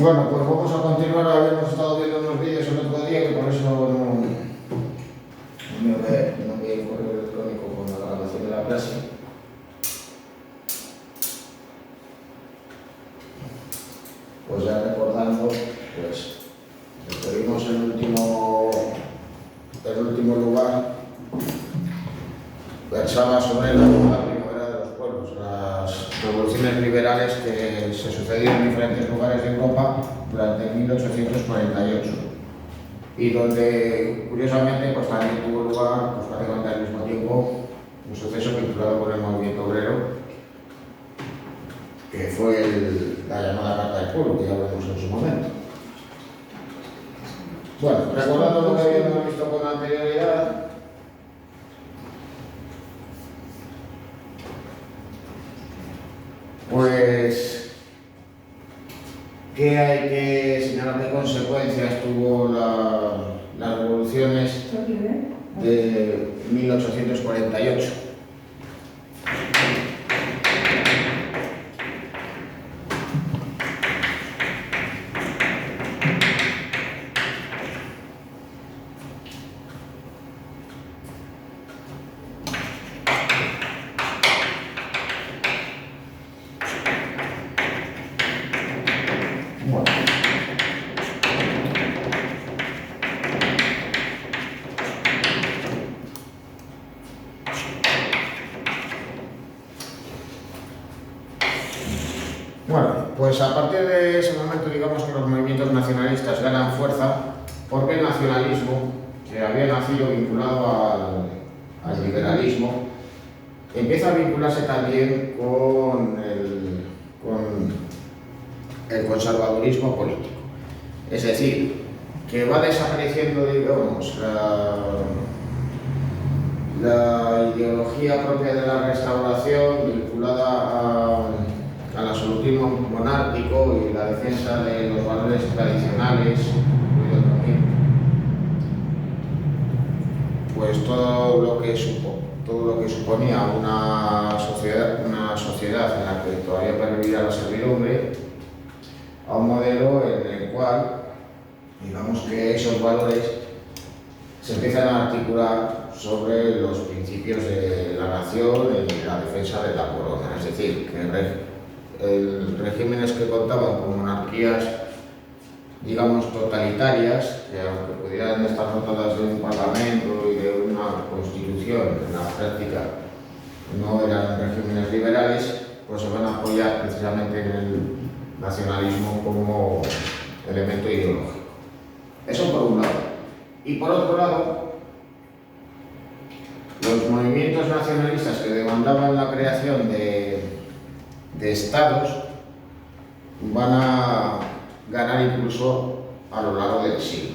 Bueno, pues vamos a continuar. Habíamos estado viendo unos vídeos el otro día que por eso no me el correo electrónico con la grabación de la clase. Pues ya recordando, pues referimos el último lugar, versaba sobre la primavera de los pueblos, las revoluciones liberales que se sucedieron en diferentes lugares de Europa durante 1848 y donde curiosamente pues también tuvo lugar pues, prácticamente al mismo tiempo un suceso vinculado con el movimiento obrero, que fue la llamada Carta del Pueblo, que ya veremos en su momento. Bueno, recordando lo que habíamos visto con anterioridad, pues, ¿qué hay que señalar? ¿Qué consecuencias tuvo las revoluciones de 1848? Bueno, pues a partir de ese momento digamos que los movimientos nacionalistas ganan fuerza porque el nacionalismo, que había nacido vinculado al liberalismo, empieza a vincularse también con el conservadurismo político. Es decir, que va desapareciendo, digamos, la ideología propia de la restauración vinculada al absolutismo monárquico y la defensa de los valores tradicionales, pues todo lo que suponía una sociedad en la que todavía pervivía la servidumbre, a un modelo en el cual, digamos que esos valores se empiezan a articular sobre los principios de la nación y la defensa de la corona. Es decir, que regímenes que contaban con monarquías, digamos, totalitarias, que aunque pudieran estar dotadas de un parlamento y de una constitución, en la práctica no eran regímenes liberales, pues se van a apoyar precisamente en el nacionalismo como elemento ideológico. Eso por un lado. Y por otro lado, los movimientos nacionalistas que demandaban la creación de estados van a ganar impulso a lo largo del siglo.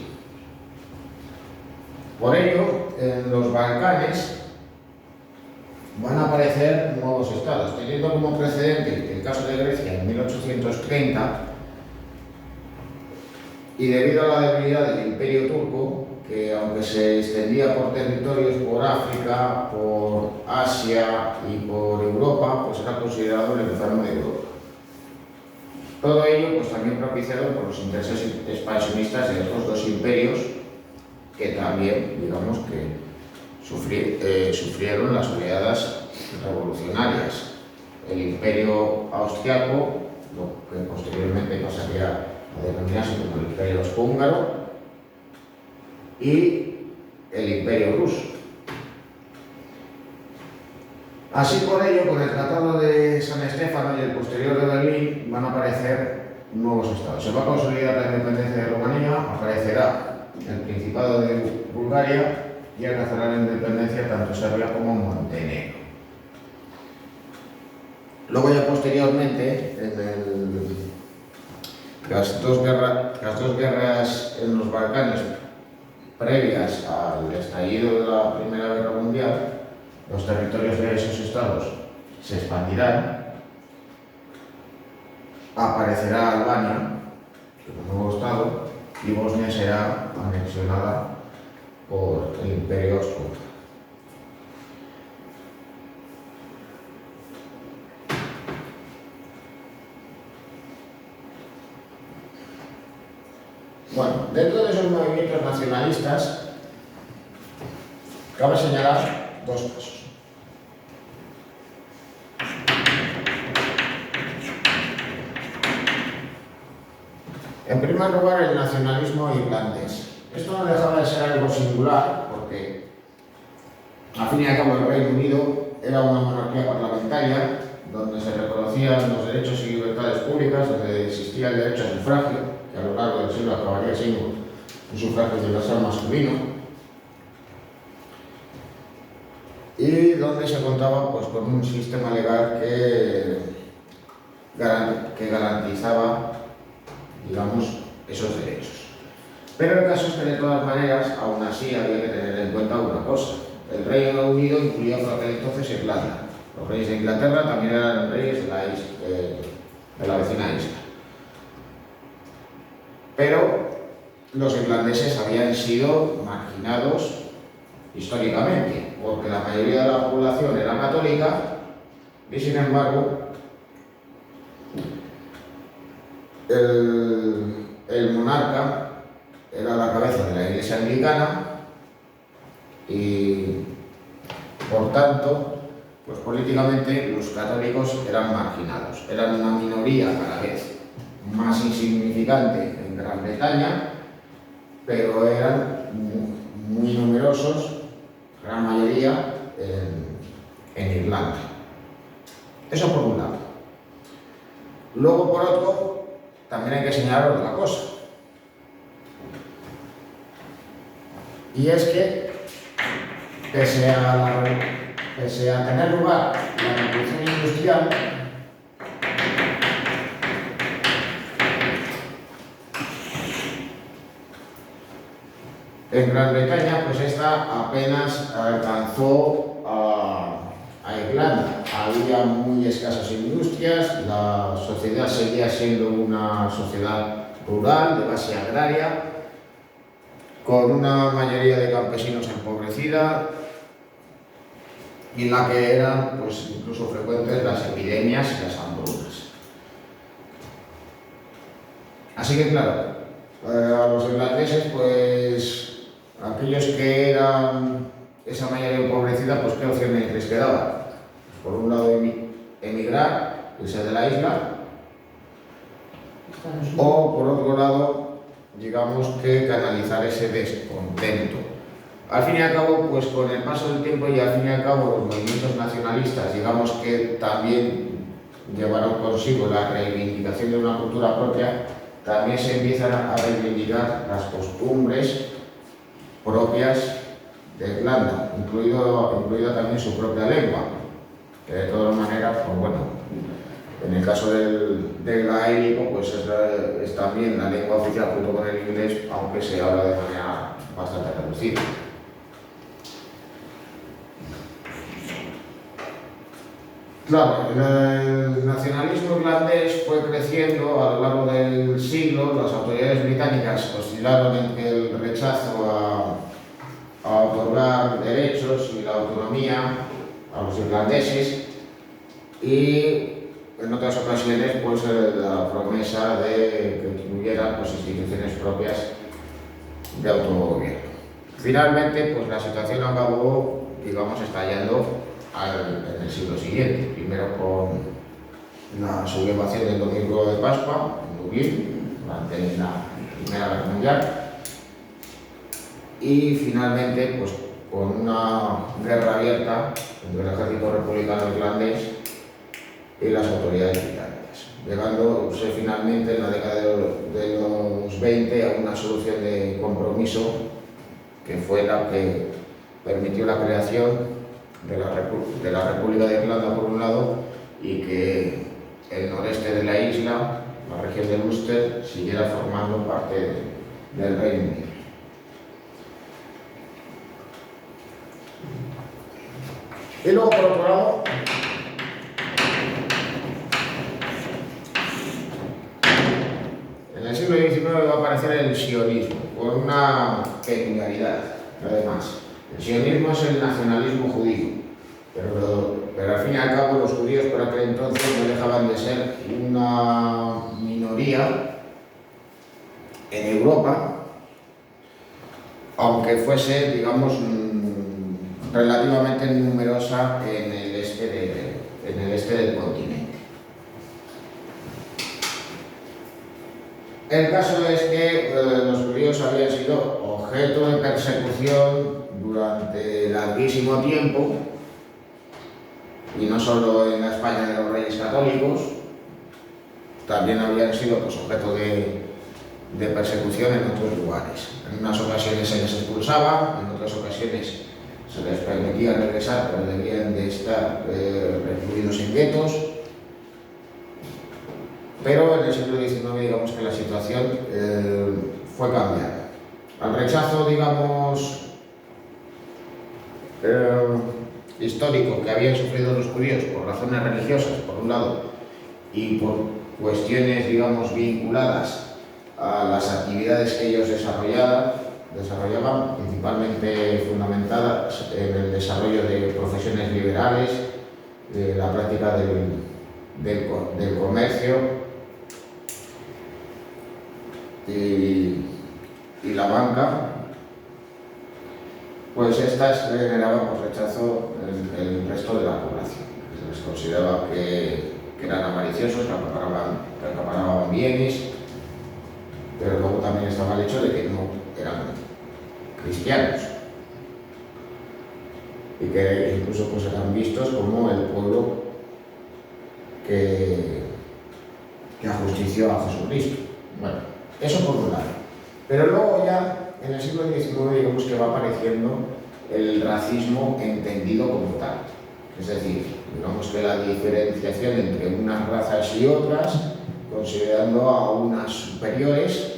Por ello, en los Balcanes van a aparecer nuevos estados, teniendo como precedente el caso de Grecia en 1830, y debido a la debilidad del Imperio turco, que aunque se extendía por territorios, por África, por Asia y por Europa, pues era considerado el enfermo de Europa. Todo ello pues también propiciado por los intereses expansionistas de estos dos imperios, que también, digamos que sufrieron las oleadas revolucionarias. El Imperio Austriaco, lo que posteriormente pasaría a denominarse como el Imperio Austrohúngaro, y el Imperio Ruso. Así por ello, con el Tratado de San Estéfano y el posterior de Berlín, van a aparecer nuevos estados. Se va a consolidar la independencia de Rumanía, aparecerá el Principado de Bulgaria y alcanzará la independencia tanto Serbia como Montenegro. Luego ya posteriormente, las dos guerras en los Balcanes previas al estallido de la Primera Guerra Mundial, los territorios de esos estados se expandirán, aparecerá Albania como nuevo estado y Bosnia será anexionada por el Imperio Austrohúngaro. Bueno, dentro de esos movimientos nacionalistas, cabe señalar dos casos. En primer lugar, el nacionalismo irlandés. Esto no dejaba de ser algo singular, porque al fin y al cabo el Reino Unido era una monarquía parlamentaria, donde se reconocían los derechos y libertades públicas, donde existía el derecho a sufragio, que a lo largo del siglo acabaría siendo un sufragio universal masculino, y donde se contaba pues, con un sistema legal que garantizaba, digamos, esos derechos. Pero el caso es que de todas maneras, aún así había que tener en cuenta una cosa. El Reino Unido incluía por aquel entonces Irlanda. Los reyes de Inglaterra también eran reyes de la vecina isla. Pero los irlandeses habían sido marginados históricamente, porque la mayoría de la población era católica y sin embargo el monarca era la cabeza de la Iglesia anglicana y por tanto pues políticamente los católicos eran marginados, eran una minoría cada vez más insignificante en Gran Bretaña, pero eran muy numerosos, gran mayoría en Irlanda. Eso por un lado. Luego, por otro, también hay que señalar otra cosa. Y es que, pese a tener lugar la revolución industrial, en Gran Bretaña, pues esta apenas alcanzó a Irlanda. Había muy escasas industrias, la sociedad seguía siendo una sociedad rural, de base agraria, con una mayoría de campesinos empobrecida y en la que eran pues, incluso frecuentes las epidemias y las hambrunas. Así que claro, a los irlandeses, pues aquellos que eran esa mayoría empobrecida, pues ¿qué opciones les quedaba? Por un lado emigrar, irse de la isla, o por otro lado, digamos que canalizar ese descontento. Al fin y al cabo, pues con el paso del tiempo y al fin y al cabo los movimientos nacionalistas, digamos que también llevaron consigo la reivindicación de una cultura propia, también se empiezan a reivindicar las costumbres propias de Irlanda, incluida también su propia lengua, que de todas maneras, pues bueno, en el caso del gaélico, pues es también la lengua oficial junto con el inglés, aunque se habla de manera bastante reducida. Claro, el nacionalismo irlandés fue creciendo a lo largo del siglo. Las autoridades británicas oscilaron entre el rechazo a otorgar derechos y la autonomía a los irlandeses y en otras ocasiones pues la promesa de que tuvieran pues, instituciones propias de autogobierno. Finalmente pues la situación acabó, digamos, estallando en el siglo siguiente, primero con la sublevación del domingo de Pascua en Dublín durante la Primera Guerra Mundial y finalmente pues con una guerra abierta entre el ejército republicano irlandés y las autoridades británicas, llegándose finalmente en la década de los 20 a una solución de compromiso que fue la que permitió la creación de la República de Irlanda por un lado y que el noreste de la isla, la región de Ulster, siguiera formando parte del Reino Unido. Y luego, por otro lado, en el siglo XIX va a aparecer el sionismo, con una peculiaridad, además. El sionismo es el nacionalismo judío, pero al fin y al cabo los judíos por aquel entonces no dejaban de ser una minoría en Europa aunque fuese, digamos, relativamente numerosa en el este del continente. El caso es que los judíos habían sido objeto de persecución durante larguísimo tiempo, y no solo en la España de los Reyes Católicos, también habían sido pues, objeto de persecución en otros lugares. En unas ocasiones se les expulsaba, en otras ocasiones se les permitía regresar, pero debían de estar recluidos en guetos. Pero en el siglo XIX, digamos que la situación fue cambiada. Al rechazo, digamos, histórico que habían sufrido los judíos por razones religiosas, por un lado, y por cuestiones, digamos, vinculadas a las actividades que ellos desarrollaban, principalmente fundamentadas en el desarrollo de profesiones liberales, de la práctica del comercio y la banca, pues estas generaban pues, rechazo en el resto de la población. Se les consideraba que eran avariciosos, que acaparaban bienes, pero luego también estaba el hecho de que no eran cristianos y que incluso pues, eran vistos como el pueblo que ajustició a Jesucristo. Bueno, eso por un lado. Pero luego ya en el siglo XIX digamos que va apareciendo el racismo entendido como tal. Es decir, digamos que la diferenciación entre unas razas y otras, considerando a unas superiores,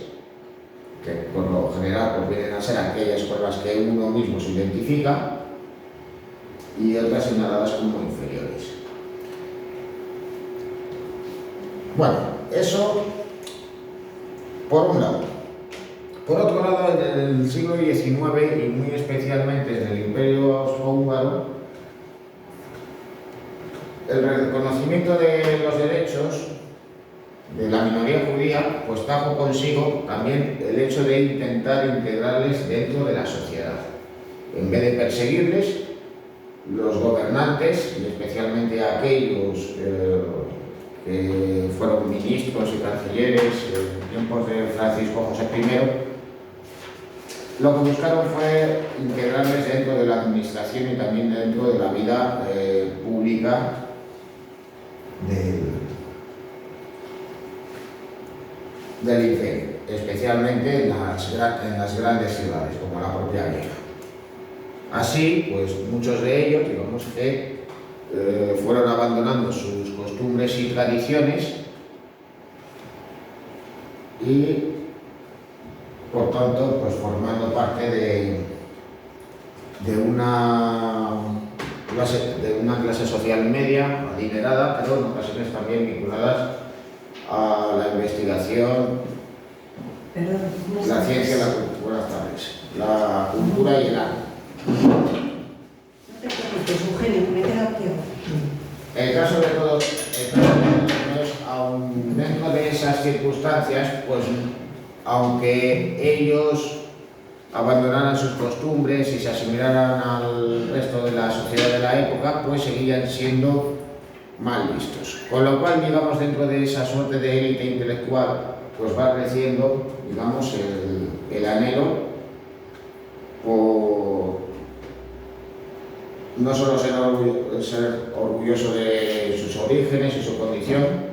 que por lo general pues, vienen a ser aquellas con las que uno mismo se identifica, y otras señaladas como inferiores. Bueno, eso por un lado. Por otro lado, en el siglo XIX y muy especialmente en el Imperio Austrohúngaro, el reconocimiento de los derechos de la minoría judía pues trajo consigo también el hecho de intentar integrarles dentro de la sociedad. En vez de perseguirles, los gobernantes, y especialmente aquellos que fueron ministros y cancilleres en tiempos de Francisco José I, lo que buscaron fue integrarles dentro de la administración y también dentro de la vida pública del imperio, especialmente en las grandes ciudades, como la propia Viena. Así, pues muchos de ellos, digamos que fueron abandonando sus costumbres y tradiciones y, por tanto, pues formando parte de una clase social media, adinerada, pero en ocasiones también vinculadas a la investigación, la ciencia, la cultura y el arte. No te preocupes, Eugenio, me he quedado quieto. El caso de todos aun dentro de esas circunstancias, pues aunque ellos abandonaran sus costumbres y se asimilaran al resto de la sociedad de la época, pues seguían siendo mal vistos. Con lo cual, digamos, dentro de esa suerte de élite intelectual, pues va creciendo, digamos, el anhelo por no solo ser orgulloso de sus orígenes y su condición,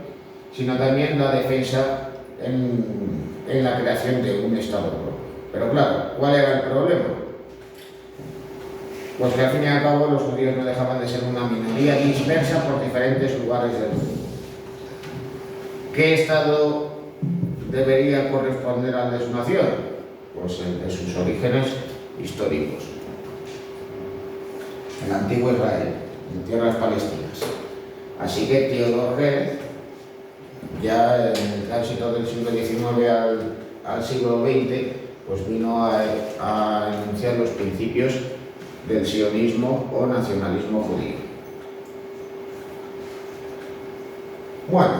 sino también la defensa en la creación de un Estado propio. Pero claro, ¿cuál era el problema? Pues que al fin y al cabo los judíos no dejaban de ser una minoría dispersa por diferentes lugares del mundo. ¿Qué Estado debería corresponder al de su nación? Pues el de sus orígenes históricos. El antiguo Israel, en tierras palestinas. Así que Theodor Herzl, ya en el tránsito del siglo XIX al siglo XX, pues vino a enunciar los principios del sionismo o nacionalismo judío. Bueno,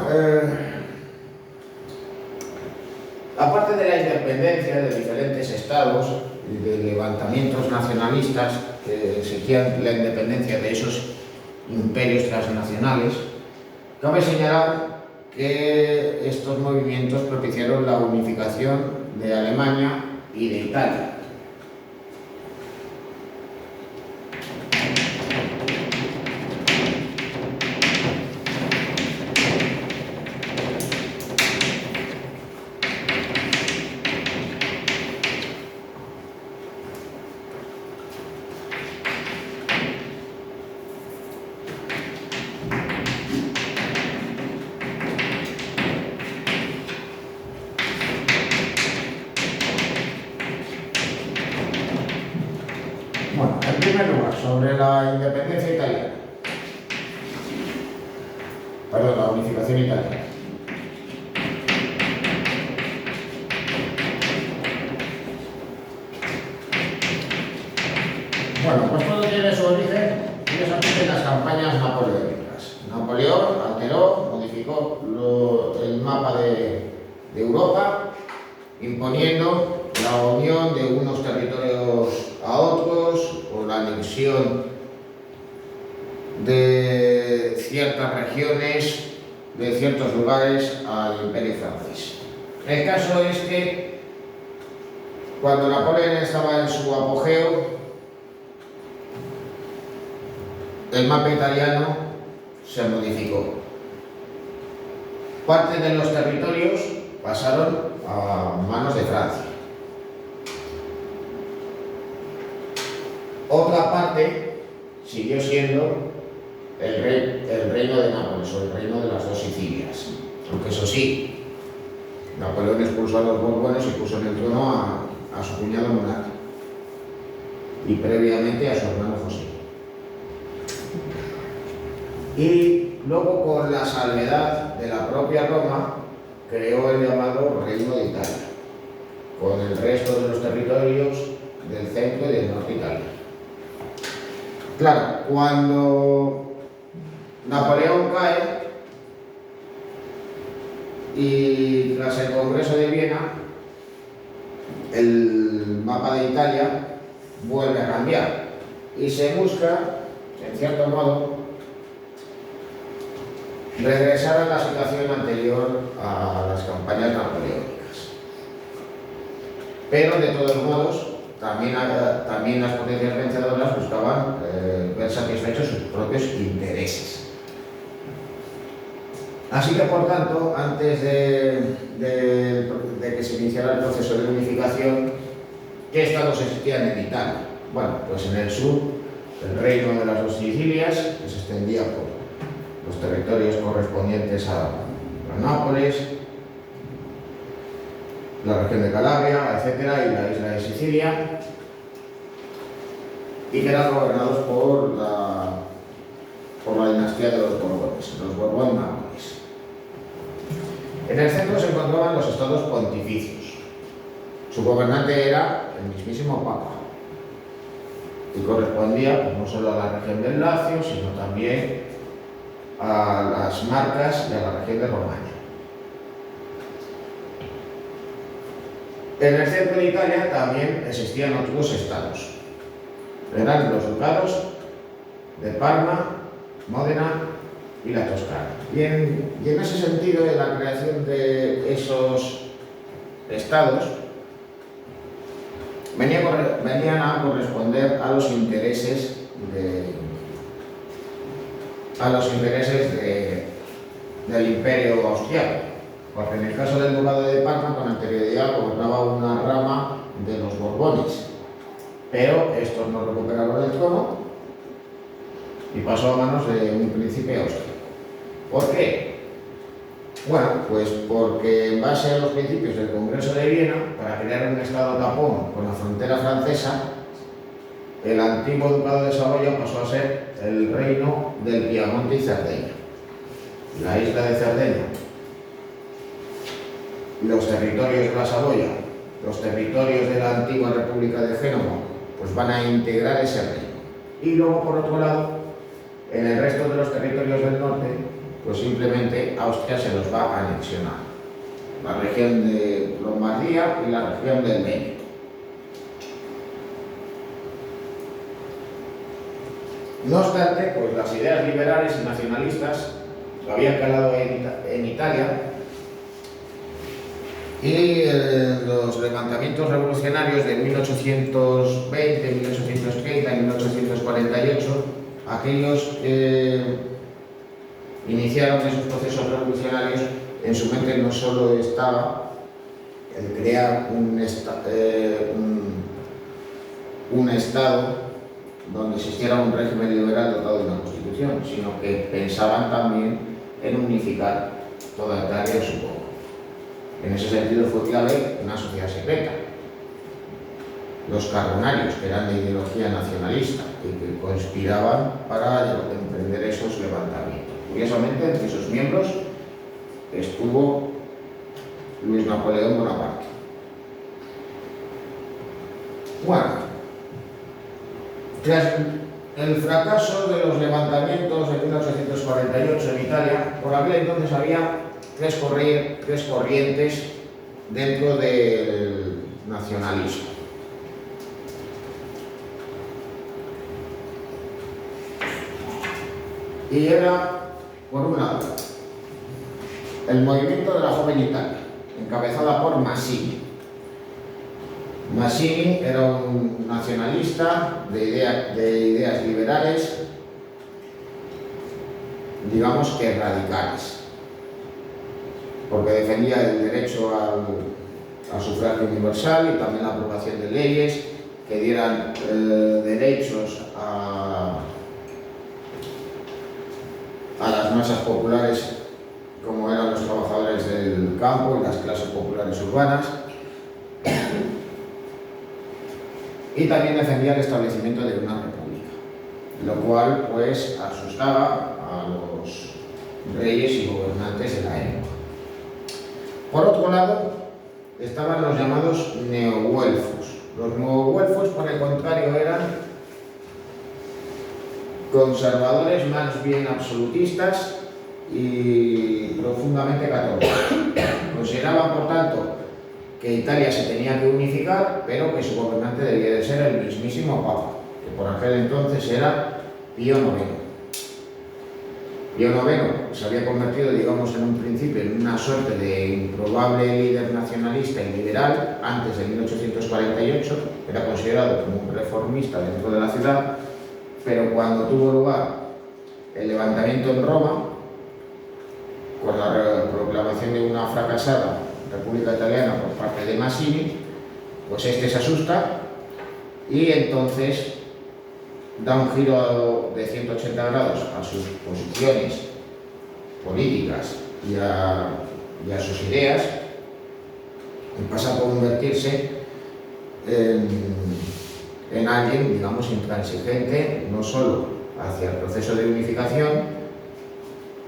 aparte de la independencia de diferentes estados, de levantamientos nacionalistas que exigían la independencia de esos imperios transnacionales, cabe señalar que estos movimientos propiciaron la unificación de Alemania y de Italia. Bueno, en primer lugar, sobre la independencia italiana. Perdón, la unificación italiana. Bueno, pues todo tiene su origen, curiosamente, en las campañas napoleónicas. Napoleón alteró, modificó el mapa de Europa, imponiendo la unión de unos territorios a otros o la anexión de ciertas regiones, de ciertos lugares al Imperio francés. El caso es que cuando Napoleón estaba en su apogeo, el mapa italiano se modificó. Parte de los territorios pasaron a manos de Francia. Otra parte siguió siendo el reino de Nápoles o el reino de las dos Sicilias. Aunque eso sí, Napoleón expulsó a los Borbones y puso en el trono a su cuñado Murat y previamente a su hermano José. Y luego, con la salvedad de la propia Roma, creó el llamado Reino de Italia, con el resto de los territorios del centro y del norte de Italia. Claro, cuando Napoleón cae y tras el Congreso de Viena, el mapa de Italia vuelve a cambiar y se busca, en cierto modo, regresar a la situación anterior a las campañas napoleónicas. Pero de todos modos, también las potencias vencedoras buscaban ver satisfechos sus propios intereses. Así que, por tanto, antes de que se iniciara el proceso de unificación, ¿qué estados existían en Italia? Bueno, pues en el sur, el reino de las dos Sicilias, que se extendía por los territorios correspondientes a Nápoles, la región de Calabria, etcétera, y la isla de Sicilia, y que eran gobernados por la dinastía de los Borbones, los Borbón-Nápoles. En el centro se encontraban los estados pontificios. Su gobernante era el mismísimo Papa, y correspondía pues, no solo a la región del Lacio, sino también a las Marcas y a la región de Romagna. En el centro de Italia también existían otros estados. Eran los ducados de Parma, Módena y la Toscana. Y en ese sentido, de la creación de esos estados, venían a corresponder a los intereses del Imperio Austriaco, porque en el caso del Ducado de Parma, con anterioridad gobernaba una rama de los Borbones, pero estos no recuperaron el trono y pasó a manos de un príncipe austríaco. ¿Por qué? Bueno, pues porque en base a los principios del Congreso de Viena, para crear un estado tapón con la frontera francesa, el antiguo Ducado de Saboya pasó a ser el reino del Piamonte y Cerdeña. La isla de Cerdeña, los territorios de la Saboya, los territorios de la antigua República de Génova, pues van a integrar ese reino. Y luego, por otro lado, en el resto de los territorios del norte, pues simplemente Austria se los va a anexionar. La región de Lombardía y la región del Veneto. No obstante, pues las ideas liberales y nacionalistas habían calado en Italia y los levantamientos revolucionarios de 1820, 1830 y 1848, aquellos que iniciaron esos procesos revolucionarios, en su mente no solo estaba el crear un Estado donde existiera un régimen liberal dotado de una constitución, sino que pensaban también en unificar toda Italia en su poco. En ese sentido fue clave una sociedad secreta, los carbonarios, que eran de ideología nacionalista y que conspiraban para emprender esos levantamientos. Curiosamente, entre sus miembros estuvo Luis Napoleón Bonaparte. Bueno, tras el fracaso de los levantamientos de 1848 en Italia, por aquel entonces había tres corrientes dentro del nacionalismo. Y era, por un lado, el movimiento de la joven Italia, encabezada por Mazzini. Mazzini era un nacionalista de ideas liberales, digamos que radicales, porque defendía el derecho al sufragio universal y también la aprobación de leyes que dieran derechos a las masas populares, como eran los trabajadores del campo y las clases populares urbanas. Y también defendía el establecimiento de una república, lo cual pues asustaba a los reyes y gobernantes de la época. Por otro lado, estaban los llamados neoguelfos. Los neoguelfos, por el contrario, eran conservadores más bien absolutistas y profundamente católicos. Consideraban, por tanto, que Italia se tenía que unificar, pero que su gobernante debía de ser el mismísimo Papa, que por aquel entonces era Pío IX. Pío IX se había convertido, digamos, en un principio en una suerte de improbable líder nacionalista y liberal antes de 1848, era considerado como un reformista dentro de la ciudad, pero cuando tuvo lugar el levantamiento en Roma, con la proclamación de una fracasada República Italiana por parte de Mazzini, pues este se asusta y entonces da un giro de 180 grados a sus posiciones políticas y a sus ideas, y pasa a convertirse en alguien, digamos, intransigente, no solo hacia el proceso de unificación,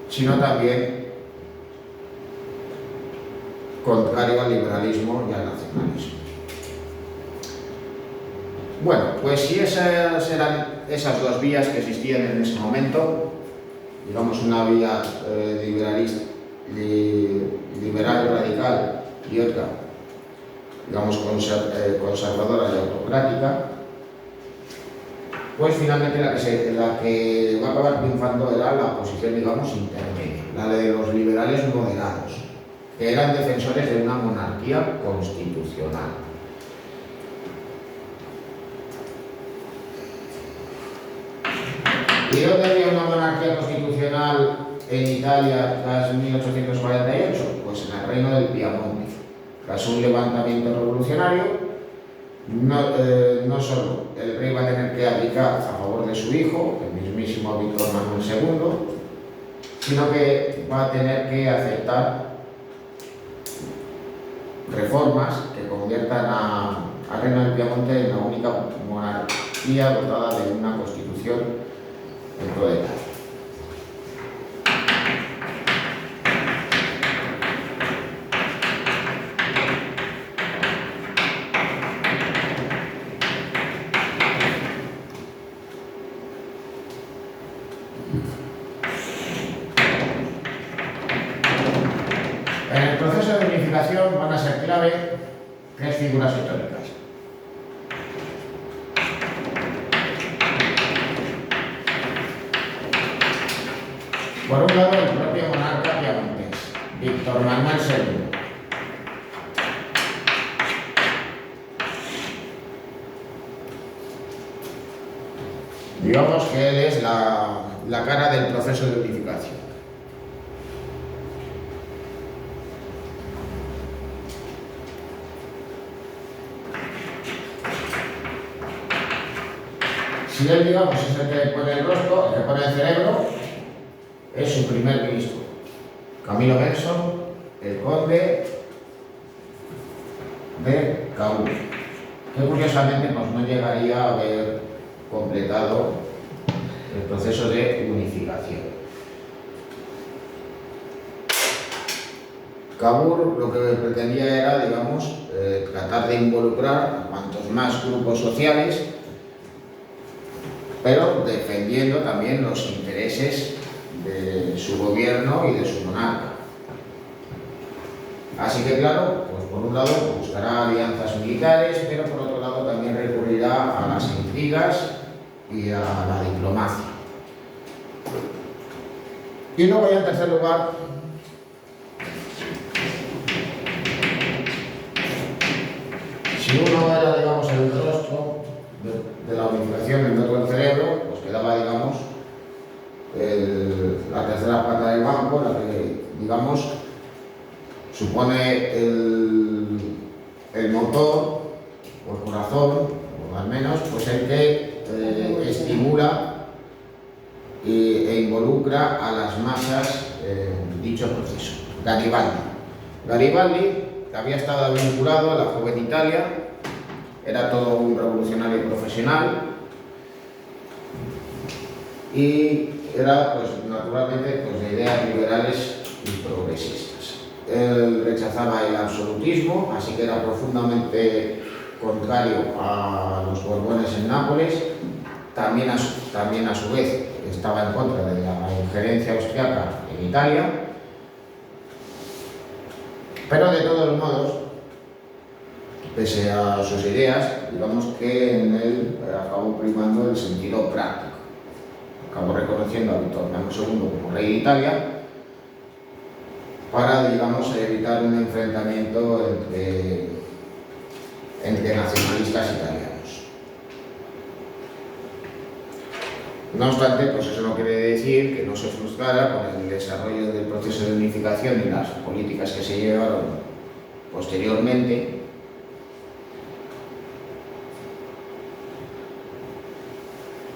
sino también contrario al liberalismo y al nacionalismo. Bueno, pues si esas eran esas dos vías que existían en ese momento, digamos una vía liberal radical y otra, digamos, conservadora y autocrática, pues finalmente la que va a acabar triunfando era la posición, digamos, intermedia, la de los liberales moderados, que eran defensores de una monarquía constitucional. ¿Y dónde había una monarquía constitucional en Italia tras 1848? Pues en el reino del Piamonte. Tras un levantamiento revolucionario, no solo el rey va a tener que abdicar a favor de su hijo, el mismísimo Víctor Manuel II, sino que va a tener que aceptar reformas que conviertan al Reino del Piamonte en la única monarquía dotada de una constitución dentro de Italia. En el proceso de unificación van a ser clave tres figuras históricas. Por un lado, el propio monarca piamontés, Víctor Manuel II. Digamos que él es la cara del proceso de unificación. Si él, digamos, es el que pone el rostro, el que pone el cerebro, es su primer ministro, Camilo Benson, el conde de Cabul, que curiosamente pues, no llegaría a haber completado el proceso de unificación. Cabul lo que pretendía era, digamos, tratar de involucrar a cuantos más grupos sociales, pero defendiendo también los intereses de su gobierno y de su monarca. Así que claro, pues por un lado buscará alianzas militares, pero por otro lado también recurrirá a las intrigas y a la diplomacia. Y luego ya en tercer lugar, si uno era, digamos, el rostro de la unificación, el otro el cerebro, pues quedaba, digamos, la tercera pata del banco, la que, digamos, supone el motor, o el corazón, o al menos, pues el que estimula e involucra a las masas en dicho proceso. Garibaldi. Garibaldi, que había estado vinculado a la joven Italia, era todo un revolucionario profesional y era, pues, naturalmente, pues, de ideas liberales y progresistas. Él rechazaba el absolutismo, así que era profundamente contrario a los Borbones en Nápoles. También a su vez estaba en contra de la injerencia austriaca en Italia, pero de todos modos, pese a sus ideas, digamos que en él acabó primando el sentido práctico. Acabó reconociendo a Víctor Manuel II como rey de Italia para, digamos, evitar un enfrentamiento entre nacionalistas italianos. No obstante, pues eso no quiere decir que no se frustrara con el desarrollo del proceso de unificación y las políticas que se llevaron posteriormente.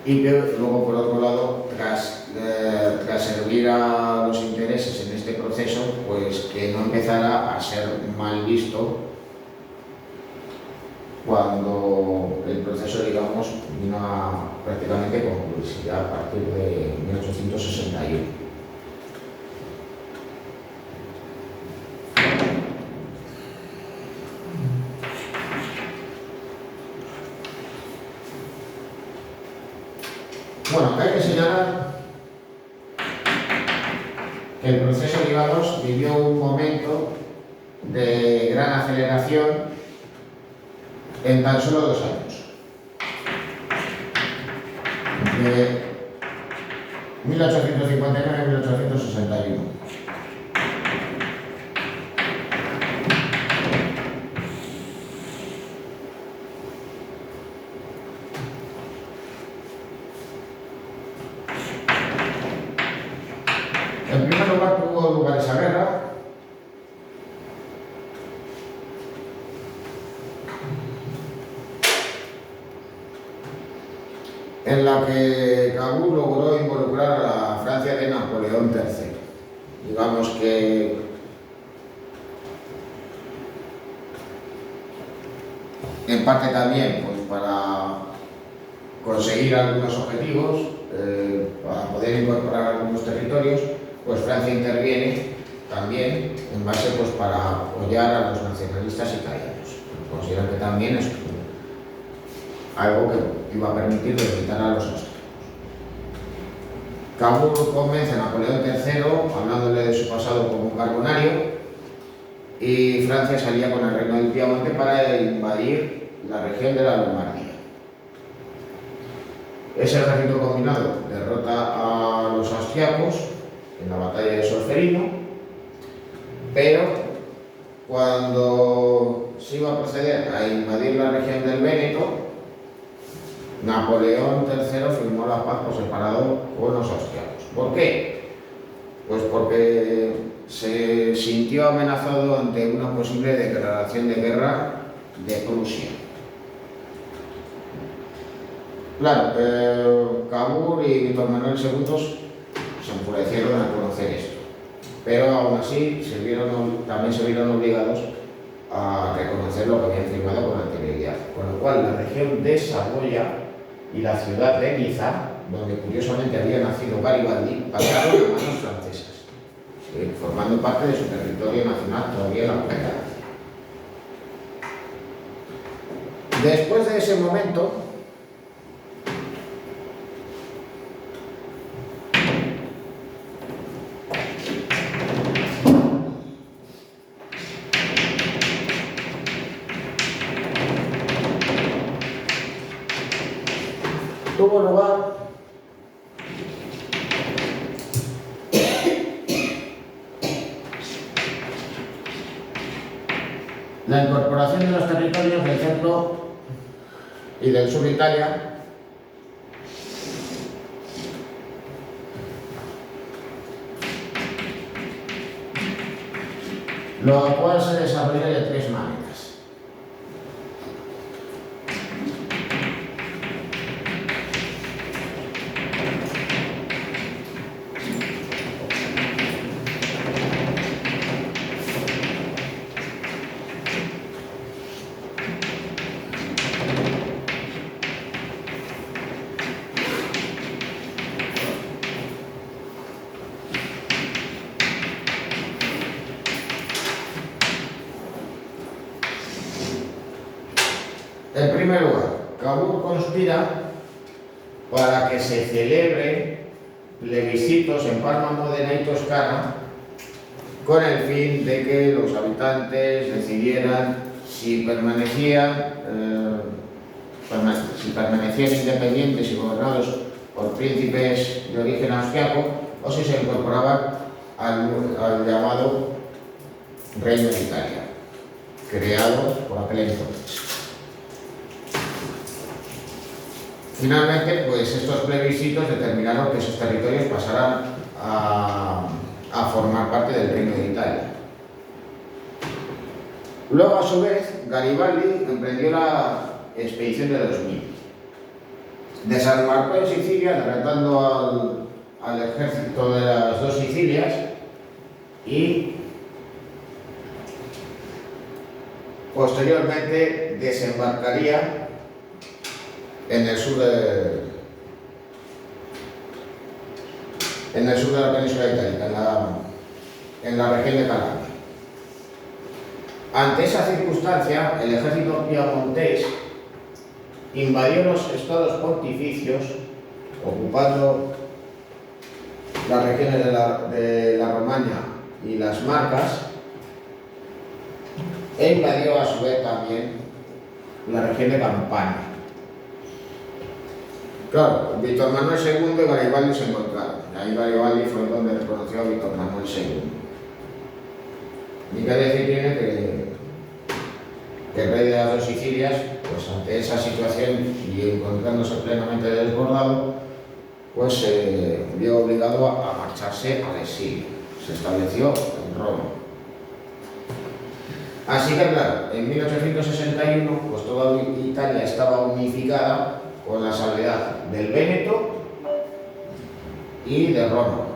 Y que luego, por otro lado, tras servir a los intereses en este proceso, pues que no empezara a ser mal visto cuando el proceso, digamos, vino a prácticamente concluirse ya a partir de 1861. Bueno, hay que señalar que el proceso, digamos, vivió un momento de gran aceleración en tan solo 2 años. De 1859 a 1861. En primer lugar, tuvo lugar esa guerra. En la que Cabul logró involucrar a la Francia de Napoleón III. Digamos que en parte también pues, para conseguir algunos objetivos, para poder incorporar algunos territorios, pues Francia interviene también en base pues, para apoyar a los nacionalistas italianos. Consideran que también es algo que iba a permitir debilitar a los austriacos. Cabul convence a Napoleón III hablándole de su pasado como un carbonario y Francia salía con el reino del Piamonte para invadir la región de la Lombardía. Ese ejército combinado derrota a los austriacos en la batalla de Solferino, pero cuando se iba a proceder a invadir la región del Véneto, Napoleón III firmó la paz por separado con los austriacos. ¿Por qué? Pues porque se sintió amenazado ante una posible declaración de guerra de Prusia. Claro, Cavour y Víctor Manuel II se enfurecieron al conocer esto, pero aún así también se vieron obligados a reconocer lo que habían firmado con anterioridad, con lo cual la región de Saboya y la ciudad de Niza, donde curiosamente había nacido Garibaldi, pasaron a manos francesas, formando parte de su territorio nacional todavía en la actualidad. Después de ese momento, tuvo lugar la incorporación de los territorios del centro y del sur de Italia lo cual se desarrolla de tres maneras. En primer lugar, Cavour conspira para que se celebre plebiscitos en Parma, Módena y Toscana con el fin de que los habitantes decidieran si permanecían independientes y gobernados por príncipes de origen austriaco o si se incorporaban al llamado Reino de Italia, creado por aquel entonces. Finalmente, pues estos plebiscitos determinaron que esos territorios pasaran a formar parte del Reino de Italia. Luego, a su vez, Garibaldi emprendió la expedición de 2000. Desembarcó en Sicilia, derrotando al ejército de las dos Sicilias y posteriormente desembarcaría en el sur de la península itálica, en la región de Calabria. Ante esa circunstancia, el ejército piamontés invadió los estados pontificios, ocupando las regiones de la Romaña y las Marcas, e invadió a su vez también la región de Campania. Claro, Víctor Manuel II y Garibaldi se encontraron. Ahí Garibaldi fue donde reconoció a Víctor Manuel II. Y qué decir tiene que el rey de las dos Sicilias, pues ante esa situación y encontrándose plenamente desbordado, pues se vio obligado a marcharse al exilio. Se estableció en Roma. Así que claro, en 1861 pues toda Italia estaba unificada con la salvedad del Véneto y de Roma.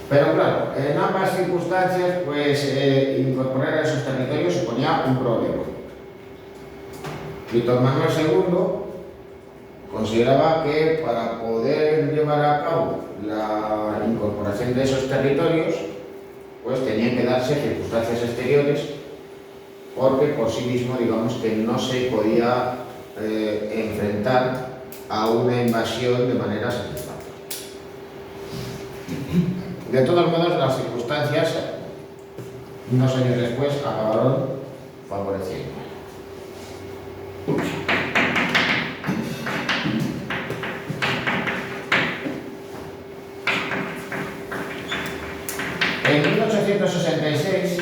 Pero claro, en ambas circunstancias, pues incorporar a esos territorios suponía un problema. Víctor Manuel II consideraba que para poder llevar a cabo la incorporación de esos territorios, pues tenían que darse circunstancias exteriores, porque por sí mismo, digamos que no se podía enfrentar a una invasión de manera satisfactoria. De todos modos, las circunstancias, unos años después, acabaron favoreciendo. 1866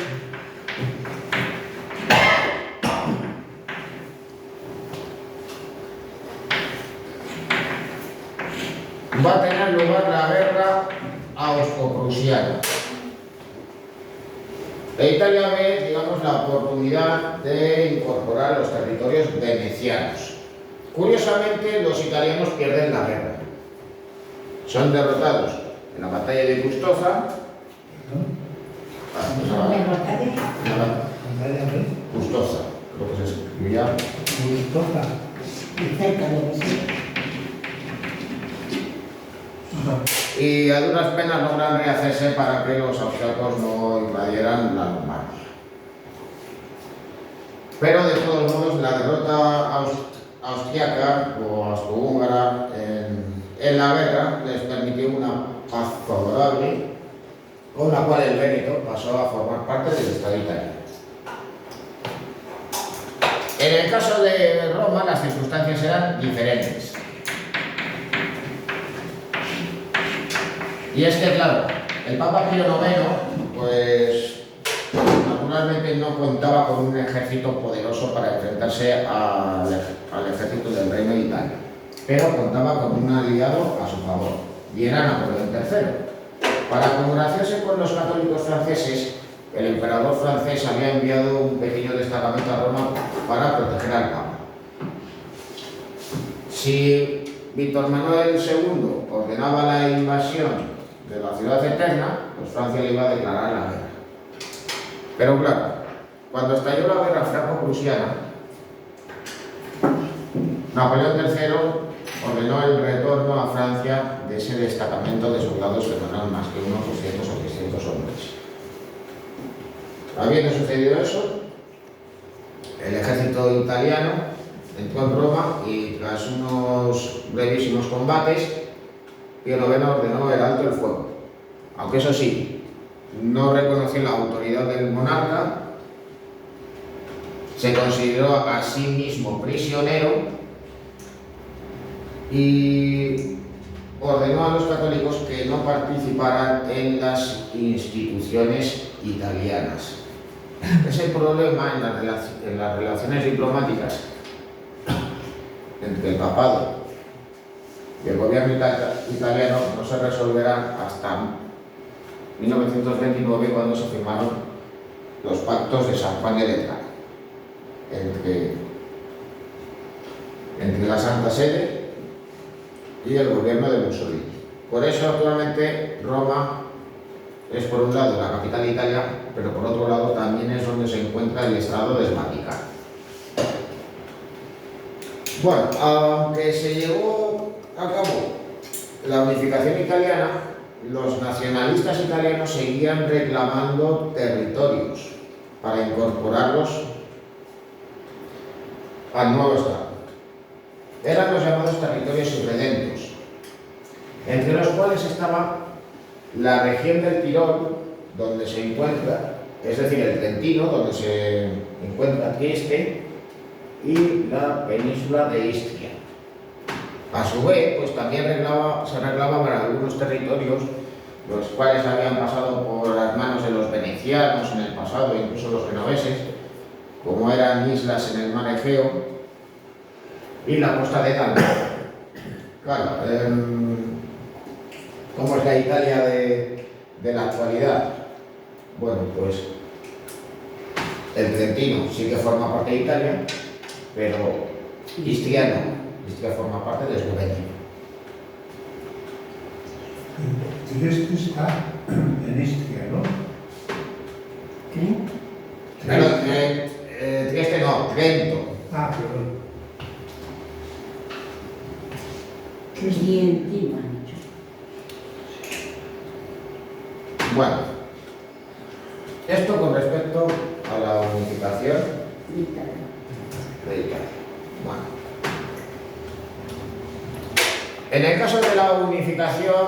va a tener lugar la guerra austro-prusiana. E Italia ve, digamos, la oportunidad de incorporar los territorios venecianos. Curiosamente, los italianos pierden la guerra. Son derrotados en la batalla de Custoza. Custoza, lo que se escribía. Custoza. Cerca de Brasil. Y a duras penas logran rehacerse para que los austriacos no invadieran la Normandía. Pero de todos modos, la derrota austriaca o austrohúngara en la guerra les permitió una paz favorable, con la cual el Véneto pasó a formar parte del Estado italiano. En el caso de Roma, las circunstancias eran diferentes. Y es que, claro, el Papa Pío IX, pues, naturalmente no contaba con un ejército poderoso para enfrentarse al ejército del Reino de Italia, pero contaba con un aliado a su favor, y era Napoleón III. Para congraciarse con los católicos franceses, el emperador francés había enviado un pequeño destacamento a Roma para proteger al Papa. Si Víctor Manuel II ordenaba la invasión de la ciudad eterna, pues Francia le iba a declarar la guerra. Pero claro, cuando estalló la guerra franco-prusiana, Napoleón III ordenó el retorno a Francia de ese destacamento de soldados que no eran más que unos 200 o 300 hombres. Habiendo sucedido eso, el ejército italiano entró en Roma y tras unos brevísimos combates, Pío IX ordenó el alto el fuego, aunque eso sí, no reconoció la autoridad del monarca, se consideró a sí mismo prisionero y ordenó a los católicos que no participaran en las instituciones italianas. Ese problema en las relaciones diplomáticas entre el papado y el gobierno italiano no se resolverá hasta 1929, cuando se firmaron los pactos de San Juan de Letrán entre la Santa Sede y el gobierno de Mussolini. Por eso actualmente Roma es por un lado la capital de Italia, pero por otro lado también es donde se encuentra el Estado del Vaticano. Bueno, aunque se llevó a cabo la unificación italiana, los nacionalistas italianos seguían reclamando territorios para incorporarlos al nuevo Estado. Eran los llamados territorios irredentos, entre los cuales estaba la región del Tirol, donde se encuentra, es decir, el Trentino, donde se encuentra Trieste, y la península de Istria. A su vez, pues también se reclamaban algunos territorios, los cuales habían pasado por las manos de los venecianos en el pasado, incluso los genoveses, como eran islas en el mar Egeo y la costa de Dálmata. Claro, ¿cómo es la Italia de la actualidad? Bueno, pues el Trentino sí que forma parte de Italia, pero Istria no. Istria forma parte de Eslovenia. Trieste está en Istria, ¿no? ¿Qué? Claro, Trieste no, Trento. Ah, perdón. Trentino han dicho. Bueno, esto con respecto a la unificación Italia. de Italia. Bueno. En el caso de la unificación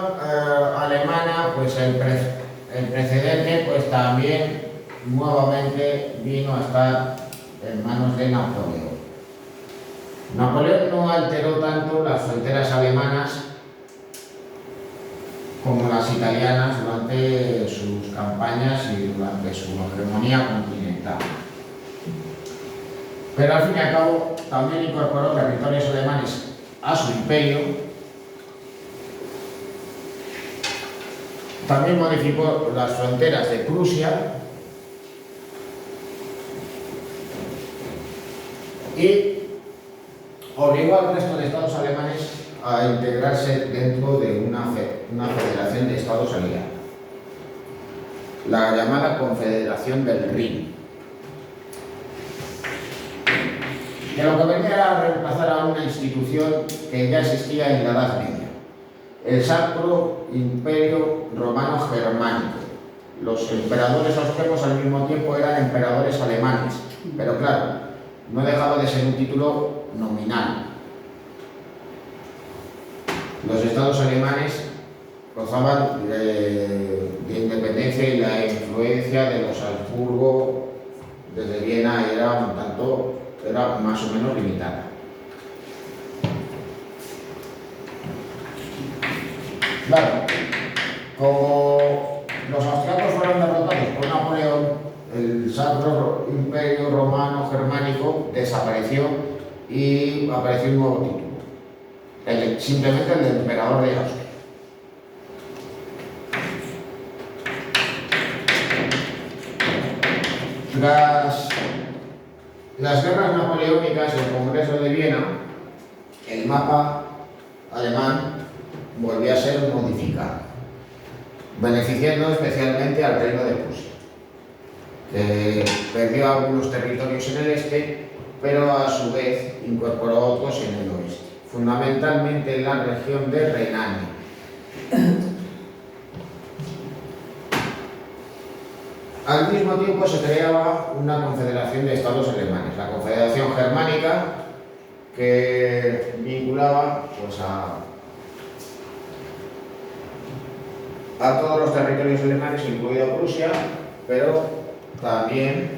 alemana, pues el precedente pues también nuevamente vino a estar en manos de Napoleón. Napoleón no alteró tanto las fronteras alemanas como las italianas durante sus campañas y durante su hegemonía continental. Pero al fin y al cabo también incorporó territorios alemanes a su imperio. También modificó las fronteras de Prusia y obligó al resto de estados alemanes a integrarse dentro de una federación de estados aliados, la llamada Confederación del Rin, que lo que venía a reemplazar a una institución que ya existía en la Edad Media, el Sacro Imperio Romano Germánico. Los emperadores austriacos al mismo tiempo eran emperadores alemanes, pero claro, no dejaba de ser un título nominal. Los estados alemanes gozaban de independencia y la influencia de los Habsburgo desde Viena era más o menos limitada. Claro, como los austriacos fueron derrotados por Napoleón, el Sacro Imperio Romano Germánico desapareció y apareció un nuevo título, simplemente el de emperador de Austria. Las guerras napoleónicas y el Congreso de Viena, el mapa alemán volvió a ser modificado, beneficiando especialmente al Reino de Prusia, que perdió algunos territorios en el este, pero a su vez incorporó otros en el oeste, fundamentalmente en la región de Renania. Al mismo tiempo se creaba una confederación de estados alemanes, la Confederación Germánica, que vinculaba pues, a todos los territorios alemanes, incluido Prusia, pero también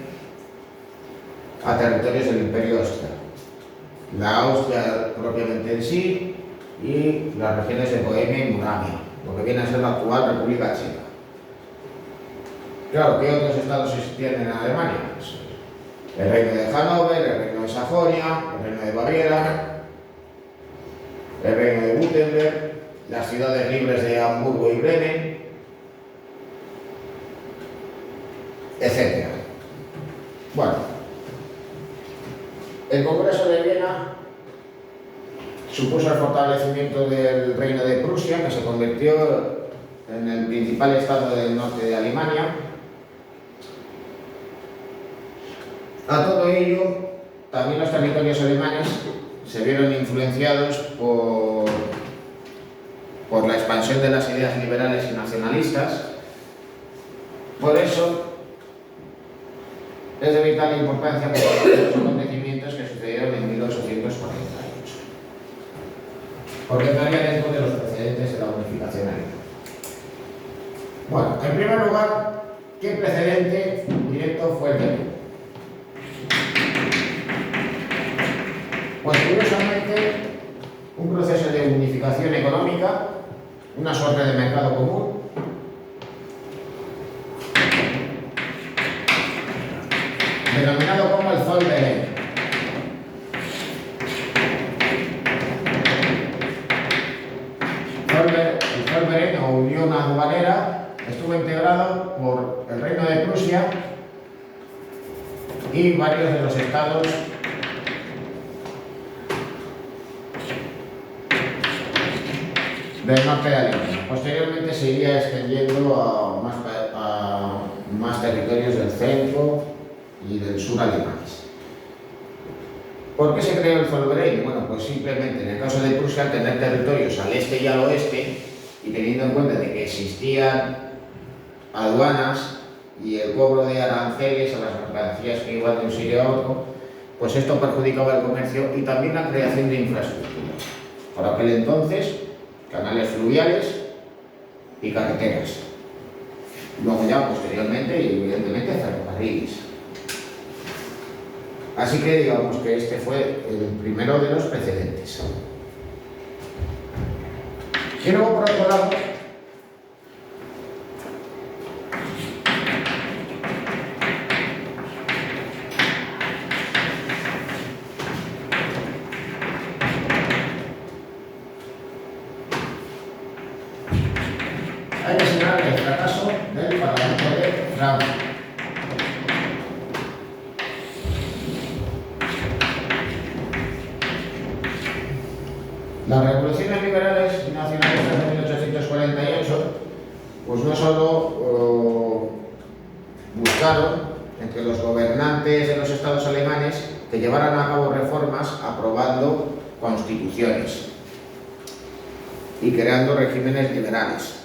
a territorios del Imperio Austríaco, la Austria propiamente en sí y las regiones de Bohemia y Moravia, lo que viene a ser la actual República Checa. Claro, ¿qué otros estados existían en Alemania? Pues, el Reino de Hannover, el Reino de Sajonia, el Reino de Baviera, el Reino de Württemberg, las ciudades libres de Hamburgo y Bremen, etc. Bueno, el Congreso de Viena supuso el fortalecimiento del Reino de Prusia, que se convirtió en el principal estado del norte de Alemania. A todo ello, también los territorios alemanes se vieron influenciados por la expansión de las ideas liberales y nacionalistas. Por eso, es de vital importancia conocer los acontecimientos que sucedieron en 1848, porque estaría dentro de los precedentes de la unificación alemana. Bueno, en primer lugar, ¿qué precedente directo fue el de Viena? Pues curiosamente, un proceso de unificación económica, una suerte de mercado común, denominado como el Zollverein. El Zollverein o Unión Aduanera estuvo integrado por el Reino de Prusia y varios de los estados del norte de Alemania. Posteriormente se iría extendiendo a más territorios del centro y del sur alemanes. ¿Por qué se creó el Zollverein? Bueno, pues simplemente en el caso de Prusia, al tener territorios al este y al oeste, y teniendo en cuenta de que existían aduanas y el cobro de aranceles a las mercancías que iban de un sitio a otro, pues esto perjudicaba el comercio y también la creación de infraestructuras. Por aquel entonces, canales fluviales y carreteras. Luego ya posteriormente y evidentemente ferrocarriles. Así que digamos que este fue el primero de los precedentes. Y luego por otro lado hay que señalar el fracaso del Parlamento de Francia. Las revoluciones liberales y nacionalistas de 1848 pues no solo buscaron entre los gobernantes de los estados alemanes que llevaran a cabo reformas aprobando constituciones y creando regímenes liberales,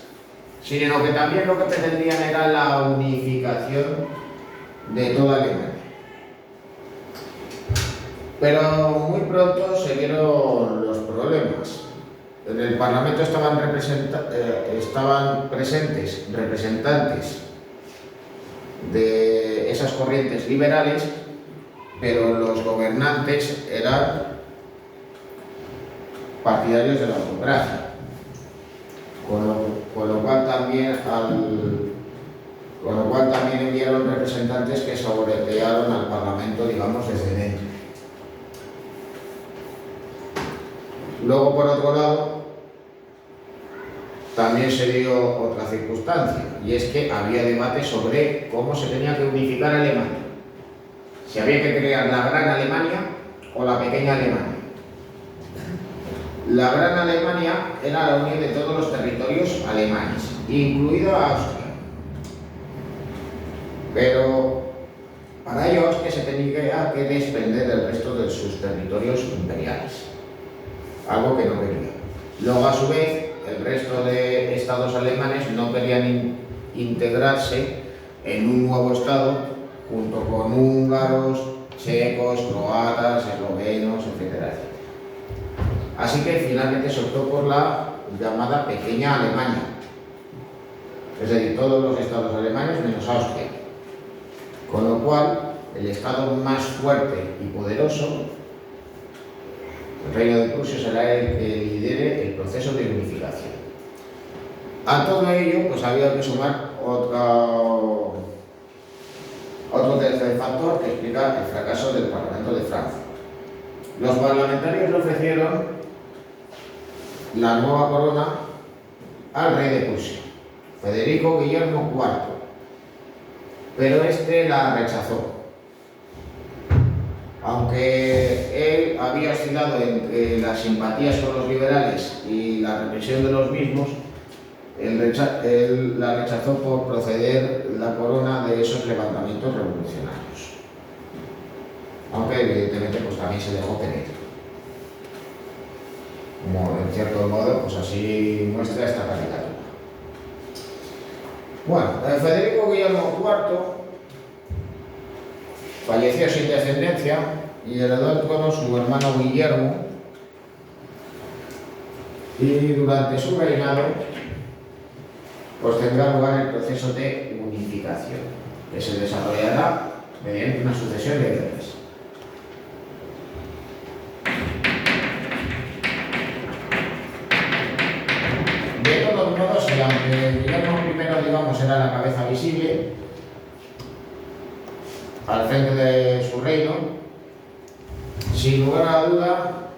sino que también lo que pretendían era la unificación de toda Alemania. Pero muy pronto se vieron los problemas. En el Parlamento estaban presentes representantes de esas corrientes liberales, pero los gobernantes eran partidarios de la autocracia, con lo cual también enviaron representantes que saboretearon al Parlamento, digamos, desde dentro. Luego, por otro lado, también se dio otra circunstancia, y es que había debate sobre cómo se tenía que unificar Alemania. Si había que crear la Gran Alemania o la Pequeña Alemania. La Gran Alemania era la unión de todos los territorios alemanes, incluida Austria. Pero para ello Austria se tenía que desprender del resto de sus territorios imperiales, algo que no quería. Luego, a su vez, el resto de estados alemanes no querían integrarse en un nuevo estado junto con húngaros, checos, croatas, eslovenos, etcétera, etcétera. Así que finalmente se optó por la llamada Pequeña Alemania, es decir, todos los estados alemanes menos Austria, con lo cual el estado más fuerte y poderoso, el Reino de Prusia, será el que lidere el proceso de unificación. A todo ello, pues había que sumar otro tercer factor que explica el fracaso del Parlamento de Francia. Los parlamentarios le ofrecieron la nueva corona al rey de Prusia, Federico Guillermo IV, pero este la rechazó. Aunque él había oscilado entre las simpatías con los liberales y la represión de los mismos, él la rechazó por proceder la corona de esos levantamientos revolucionarios. Aunque evidentemente pues también se dejó tener. Como en cierto modo, pues así muestra esta caricatura. Bueno, Federico Guillermo IV falleció sin descendencia y heredó el trono su hermano Guillermo, y durante su reinado pues tendrá lugar el proceso de unificación, que se desarrollará mediante una sucesión de guerras. De todos modos, y aunque Guillermo I, digamos, era la cabeza visible al frente de su reino, sin lugar a duda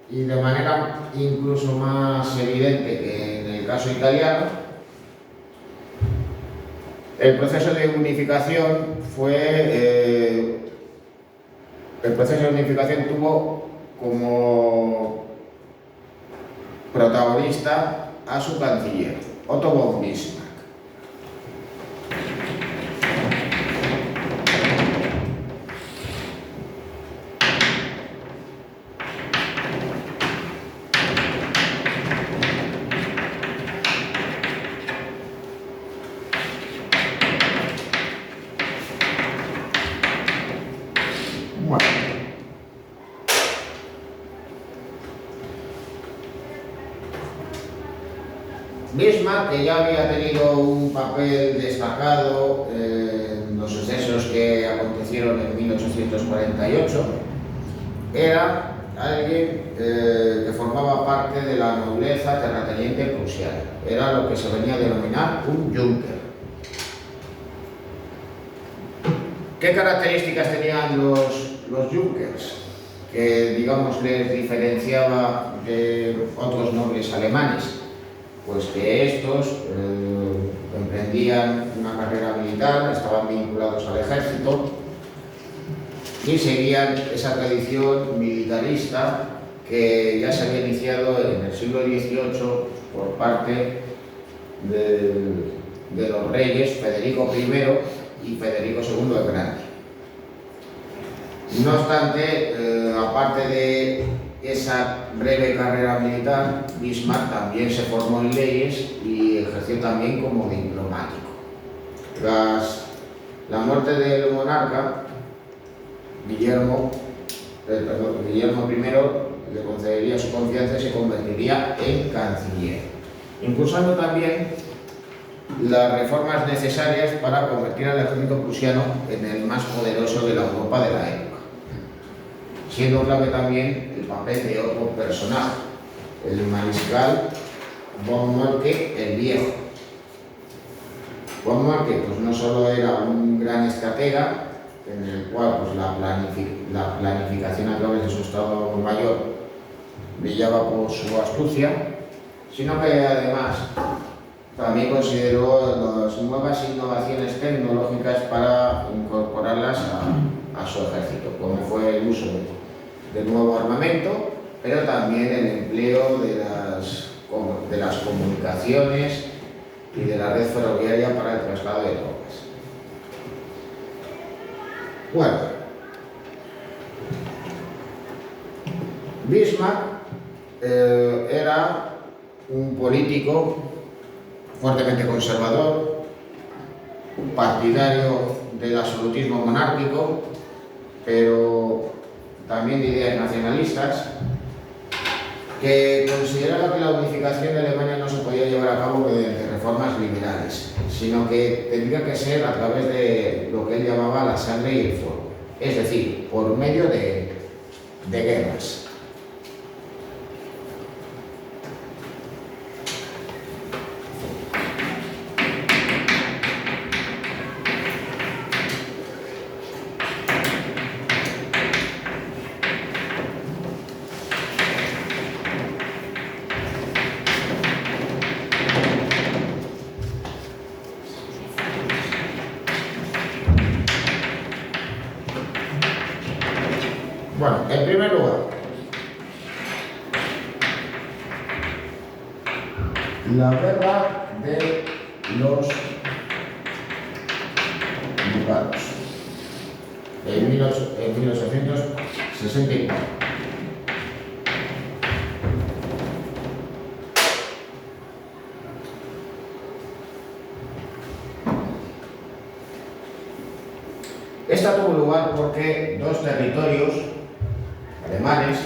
y de manera incluso más evidente que en el caso italiano, el proceso de unificación tuvo como protagonista a su canciller, Otto von Bismarck. Bismarck, que ya había tenido un papel destacado en los sucesos que acontecieron en 1848, era alguien que formaba parte de la nobleza terrateniente prusiana. Era lo que se venía a denominar un Junker. ¿Qué características tenían los Junkers que, digamos, les diferenciaba de otros nobles alemanes? pues que estos emprendían una carrera militar, estaban vinculados al ejército y seguían esa tradición militarista que ya se había iniciado en el siglo XVIII por parte de los reyes Federico I y Federico II el Grande. No obstante, aparte de esa breve carrera militar, Bismarck también se formó en leyes y ejerció también como diplomático. Tras la muerte del monarca, Guillermo I le concedería su confianza y se convertiría en canciller, impulsando también las reformas necesarias para convertir al ejército prusiano en el más poderoso de la Europa de la época, siendo clave también el papel de otro personaje, el mariscal von Moltke el Viejo. Von Moltke pues no solo era un gran estratega, en el cual pues, la planificación a través de su Estado Mayor brillaba por su astucia, sino que además también consideró las nuevas innovaciones tecnológicas para incorporarlas a su ejército, como fue el uso del nuevo armamento, pero también el empleo de las comunicaciones y de la red ferroviaria para el traslado de tropas. Bueno, Bismarck era un político fuertemente conservador, partidario del absolutismo monárquico, pero también de ideas nacionalistas, que consideraba que la unificación de Alemania no se podía llevar a cabo mediante reformas liberales, sino que tendría que ser a través de lo que él llamaba la sangre y el fuego, es decir, por medio de guerras. Bueno, en primer lugar, la guerra de los ducados en 1864. Esta tuvo lugar porque dos territorios alemanes,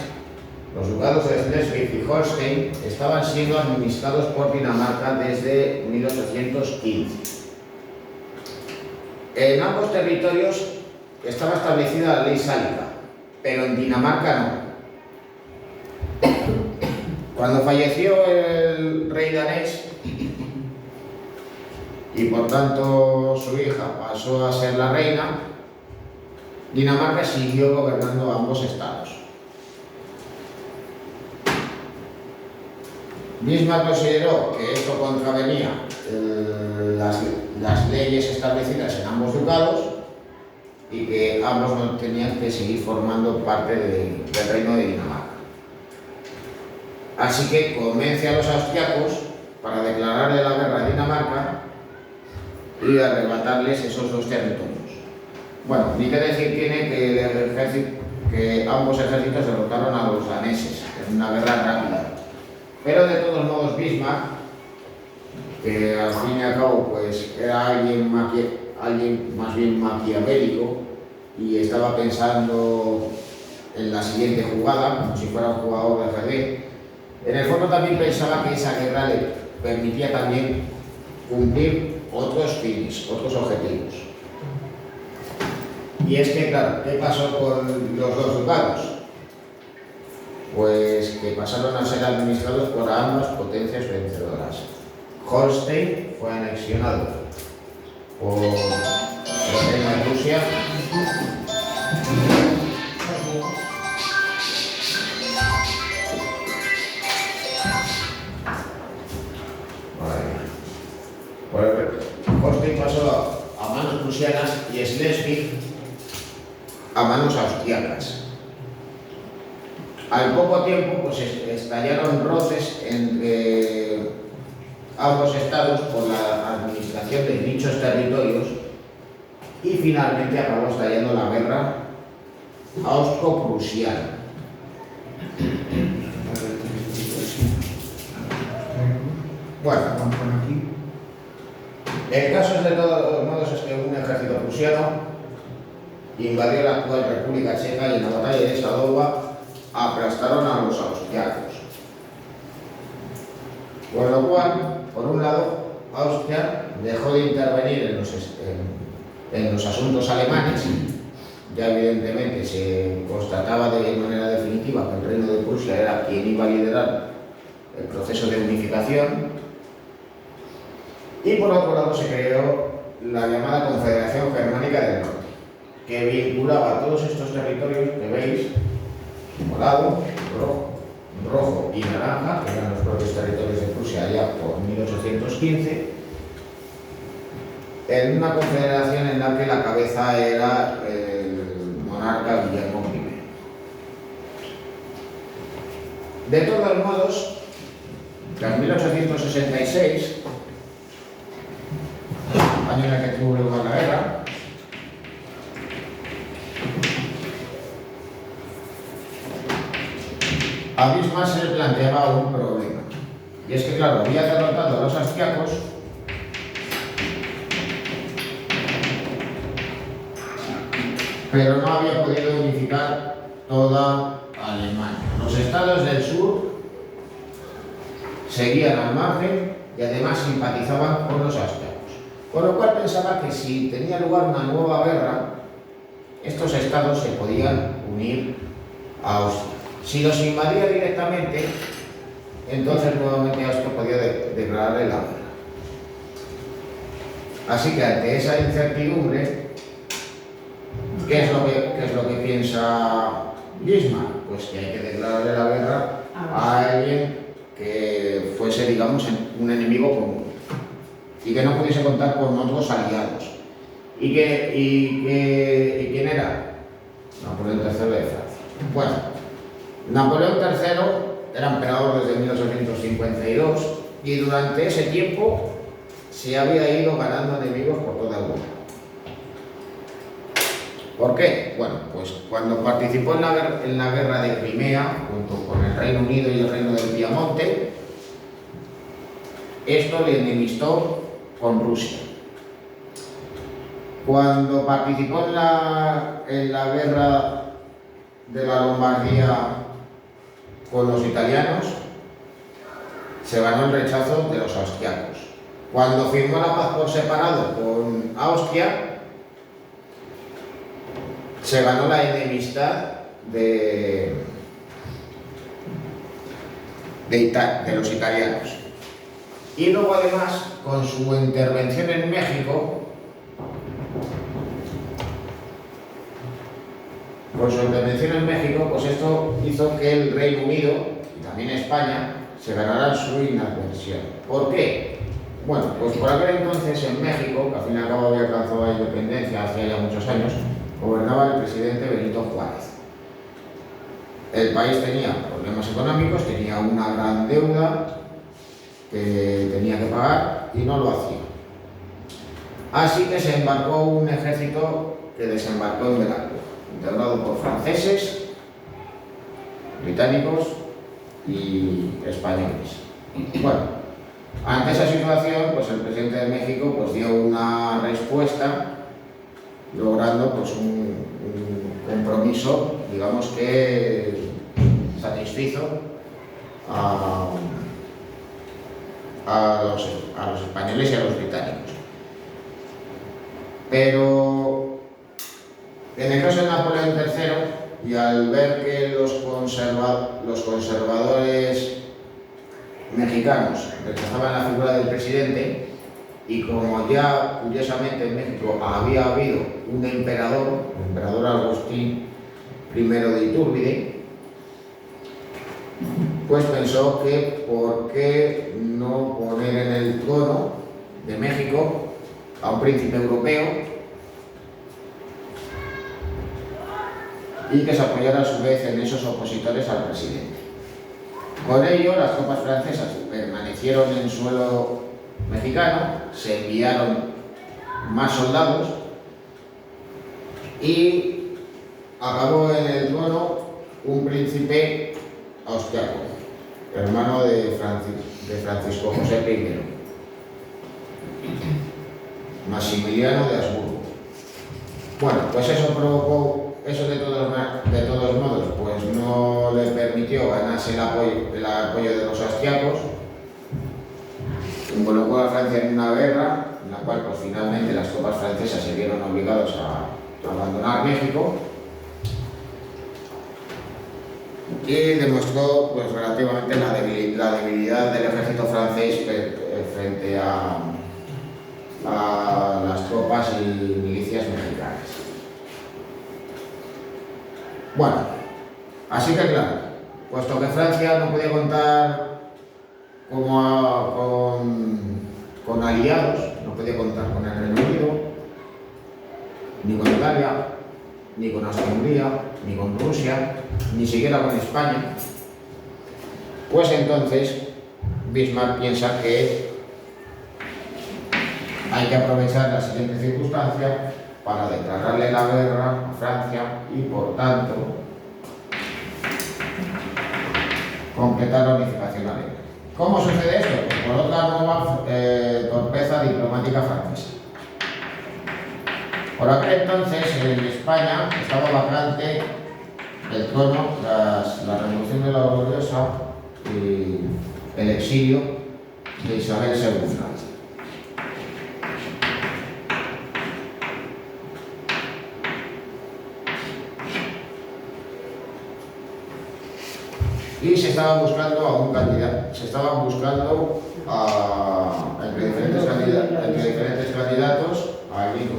los ducados de Schleswig y Holstein, estaban siendo administrados por Dinamarca desde 1815. En ambos territorios estaba establecida la ley sálica, pero en Dinamarca no. Cuando falleció el rey danés y por tanto su hija pasó a ser la reina, Dinamarca siguió gobernando ambos estados. Bismarck consideró que esto contravenía las leyes establecidas en ambos ducados y que ambos no tenían que seguir formando parte del reino de Dinamarca. Así que convence a los austriacos para declararle la guerra a Dinamarca y arrebatarles esos dos territorios. Bueno, ni que decir tiene que ambos ejércitos derrotaron a los daneses en una guerra rápida. Pero de todos modos Bismarck, que al fin y al cabo pues, era alguien más bien maquiavélico y estaba pensando en la siguiente jugada, como si fuera un jugador de ajedrez, en el fondo también pensaba que esa guerra le permitía también cumplir otros fines, otros objetivos. Y es que, claro, ¿qué pasó con los dos ducados? Pues que pasaron a ser administrados por ambas potencias vencedoras. Holstein fue anexionado por el reino de Rusia pasó a manos prusianas y Schleswig a manos austriacas. Al poco tiempo pues estallaron roces entre ambos estados por la administración de dichos territorios y finalmente acabó estallando la guerra austro-prusiana. Bueno, el caso es de todos modos es que un ejército prusiano invadió la actual República Checa y en la batalla de Sadowa aplastaron a los austriacos. Con lo cual, por un lado, Austria dejó de intervenir en los asuntos alemanes. Ya evidentemente se constataba de manera definitiva que el Reino de Prusia era quien iba a liderar el proceso de unificación. Y por otro lado se creó la llamada Confederación Germánica del Norte, que vinculaba todos estos territorios que veis, morado, rojo y naranja, que eran los propios territorios de Prusia allá por 1815, en una confederación en la que la cabeza era el monarca Guillermo I. De todos modos, en 1866, año en el que tuvo lugar la guerra, a Bismarck se le planteaba un problema. Y es que, claro, había derrotado a los austriacos, pero no había podido unificar toda Alemania. Los estados del sur seguían al margen y además simpatizaban con los austriacos. Con lo cual pensaba que si tenía lugar una nueva guerra, estos estados se podían unir a Austria. Si los invadía directamente, entonces nuevamente Austria podía declararle la guerra. Así que ante esa incertidumbre, ¿qué es lo que piensa Bismarck? Pues que hay que declararle la guerra a alguien que fuese, digamos, un enemigo común y que no pudiese contar con otros aliados. ¿Y quién era? Napoleón III de Francia. Bueno, Napoleón III era emperador desde 1852 y durante ese tiempo se había ido ganando enemigos por toda Europa. ¿Por qué? Bueno, pues cuando participó en la guerra de Crimea, junto con el Reino Unido y el Reino del Piamonte, esto le enemistó con Rusia. Cuando participó en la guerra de la Lombardía con los italianos, se ganó el rechazo de los austriacos. Cuando firmó la paz por separado con Austria, se ganó la enemistad de los italianos. Y luego además, con su intervención en México, pues esto hizo que el Reino Unido y también España se ganaran su inadversión. ¿Por qué? Bueno, pues por aquel entonces en México, que al fin y al cabo había alcanzado la independencia hace ya muchos años, gobernaba el presidente Benito Juárez. El país tenía problemas económicos, tenía una gran deuda que tenía que pagar y no lo hacía. Así que se embarcó un ejército que desembarcó en Veracruz, integrado por franceses, británicos y españoles. Bueno, ante esa situación, pues el presidente de México pues dio una respuesta, logrando pues un compromiso, digamos, que satisfizo a los españoles y a los británicos. Pero en el caso de Napoleón III, y al ver que los conservadores mexicanos rechazaban la figura del presidente, y como ya curiosamente en México había habido un emperador, el emperador Agustín I de Iturbide, pues pensó que por qué no poner en el trono de México a un príncipe europeo y que se apoyara a su vez en esos opositores al presidente. Con ello, las tropas francesas permanecieron en suelo mexicano, se enviaron más soldados y acabó en el trono un príncipe austriaco, hermano de Francisco José I, Maximiliano de Habsburgo. Bueno, pues eso provocó, eso de todos modos, pues no le permitió ganarse el apoyo de los austriacos, involucró a Francia en una guerra, en la cual pues, finalmente las tropas francesas se vieron obligados a abandonar México y demostró pues, relativamente la debilidad del ejército francés frente a las tropas y milicias mexicanas. Bueno, así que claro, puesto que Francia no podía contar con aliados, no podía contar con el Reino Unido, ni con Italia, ni con Austria-Hungría, ni con Rusia, ni siquiera con España, pues entonces Bismarck piensa que hay que aprovechar la siguiente circunstancia para declararle la guerra a Francia y, por tanto, completar la unificación alemana. ¿Cómo sucede esto? Pues por otra nueva torpeza diplomática francesa. Por aquel entonces, en España estaba vacante el trono tras la Revolución de la Gloriosa y el exilio de Isabel II. Y se estaba buscando a un candidato, entre diferentes candidatos a alguien que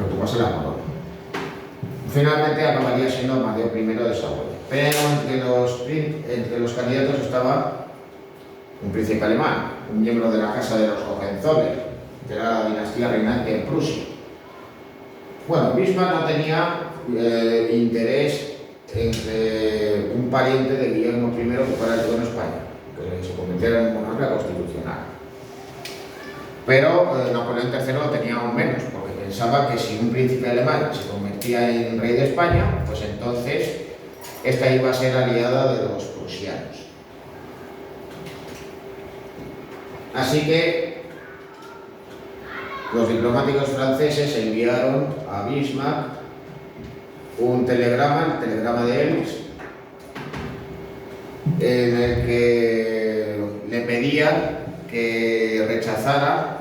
ocupase la corona. Finalmente acabaría siendo Amadeo I de Saboya, pero entre los candidatos estaba un príncipe alemán, un miembro de la casa de los Hohenzollern, que era la dinastía reinante en Prusia. Bueno, Bismarck no tenía interés entre un pariente de Guillermo I que fuera el trono de España, que se convirtiera en monarca constitucional. Pero Napoleón III lo tenía aún menos, porque pensaba que si un príncipe alemán se convertía en rey de España, pues entonces esta iba a ser aliada de los prusianos. Así que los diplomáticos franceses enviaron a Bismarck un telegrama, el telegrama de Elix, en el que le pedían que rechazara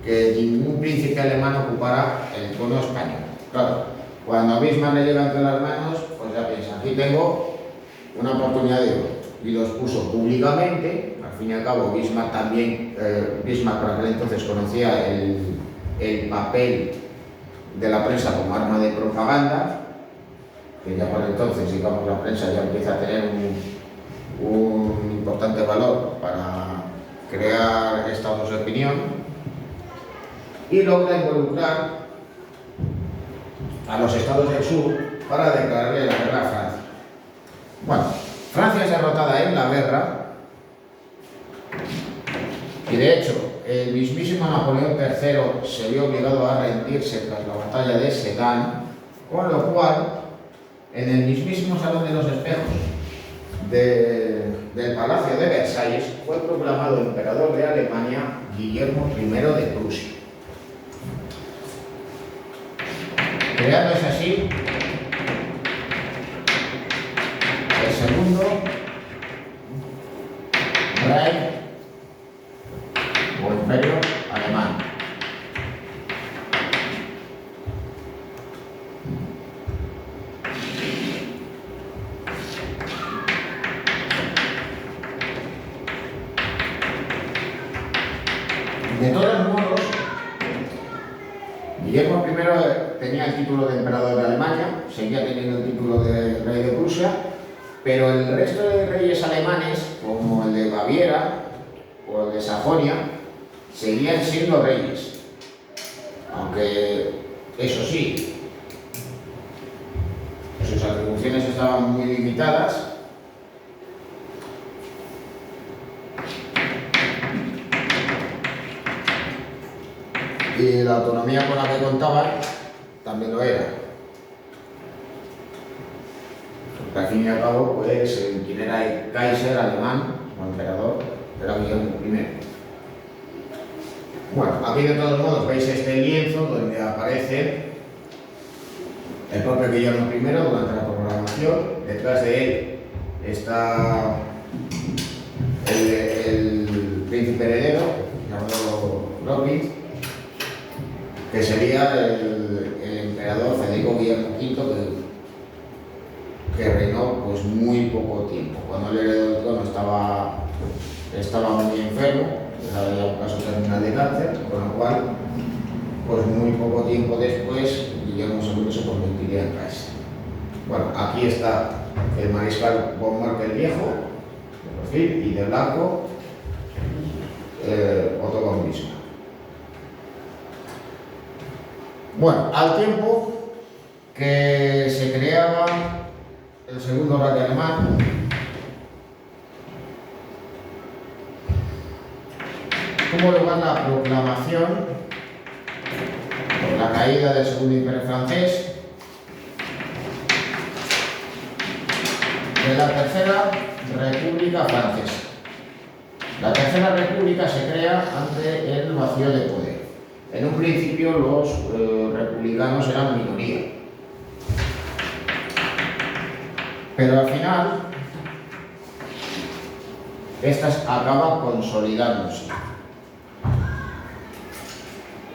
que ningún príncipe alemán ocupara el trono español. Claro, cuando a Bismarck le llega entre las manos, pues ya piensa, aquí tengo una oportunidad de oro. Y los puso públicamente. Al fin y al cabo, Bismarck por aquel entonces conocía el papel de la prensa como arma de propaganda, que ya por entonces, digamos, la prensa ya empieza a tener un importante valor para crear estados de opinión, y logra involucrar a los estados del sur para declararle la guerra a Francia. Bueno, Francia es derrotada en la guerra y de hecho el mismísimo Napoleón III se vio obligado a rendirse tras la batalla de Sedan, con lo cual en el mismísimo Salón de los Espejos del Palacio de Versalles fue proclamado emperador de Alemania Guillermo I de Prusia, creándose así el segundo Reich o Imperio Alemán. De todos modos, Guillermo I tenía el título de emperador de Alemania, seguía teniendo el título de rey de Prusia, pero el resto de reyes alemanes, como el de Baviera o el de Sajonia, seguían siendo reyes, aunque eso sí, sus atribuciones estaban muy limitadas. Y la autonomía con la que contaban también lo era. Porque al fin y al cabo, pues, quien era el Kaiser alemán, o emperador, era Guillermo I. Bueno, aquí de todos modos veis este lienzo donde aparece el propio Guillermo I durante la programación. Detrás de él está el príncipe heredero, llamado Ludwig, que sería el emperador Federico Guillermo V, que reinó pues muy poco tiempo. Cuando él heredó el trono estaba muy enfermo, era ya un caso terminal de cáncer, con lo cual pues muy poco tiempo después Guillermo II se convertiría en Kaiser. Bueno, aquí está el mariscal von Mark el Viejo, de perfil, y de blanco Otto von Bismarck. Bueno, al tiempo que se creaba el segundo Reich alemán, tuvo lugar la proclamación por la caída del segundo imperio francés de la Tercera República Francesa. La Tercera República se crea ante el vacío de poder. En un principio los republicanos eran minoría, pero al final estas acaban consolidándose.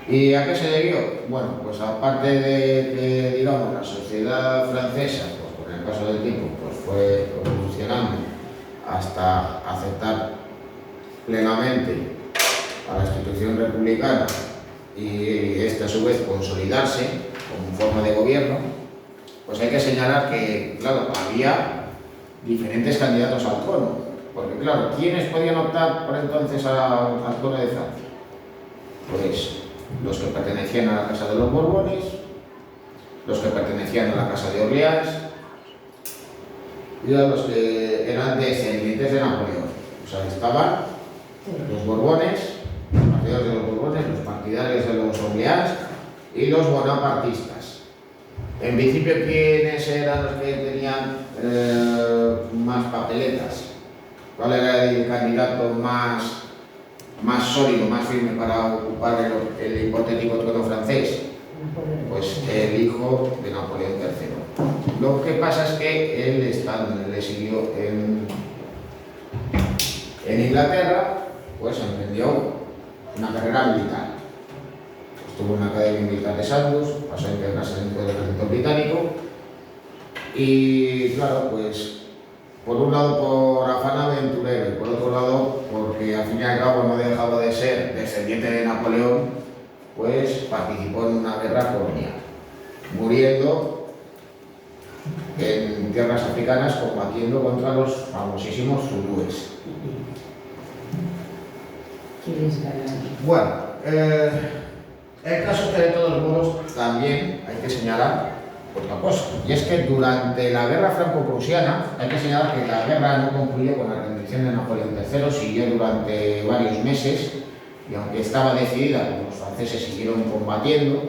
¿Y a qué se debió? Bueno, pues aparte de que, digamos, la sociedad francesa, pues con el paso del tiempo, pues fue evolucionando hasta aceptar plenamente a la institución republicana y esta a su vez consolidarse como forma de gobierno, pues hay que señalar que, claro, había diferentes candidatos al trono, porque claro, ¿quiénes podían optar por entonces al trono de Francia? Pues los que pertenecían a la Casa de los Borbones, los que pertenecían a la Casa de Orleans y los que eran descendientes de Napoleón. O sea, estaban los Borbones, los partidarios de los Borbones, los partidarios de los Orleans y los bonapartistas. En principio, ¿quiénes eran los que tenían más papeletas? ¿Cuál era el candidato más sólido, más firme para ocupar el hipotético trono francés? Pues el hijo de Napoleón III. Lo que pasa es que él, estando en el exilio en Inglaterra, pues emprendió una carrera militar. Estuvo en la Academia Militar de Sandhurst, pasó a integrarse dentro del ejército británico y, claro, pues por un lado por afán aventurero y por otro lado porque al fin y al cabo no dejaba de ser descendiente de Napoleón, pues participó en una guerra colonial, muriendo en tierras africanas combatiendo contra los famosísimos zulúes. ¿Quieres ganar? Bueno, el caso es que de todos modos también hay que señalar otra cosa, y es que durante la guerra franco-prusiana, hay que señalar que la guerra no concluyó con la rendición de Napoleón III, siguió durante varios meses, y aunque estaba decidida, los franceses siguieron combatiendo,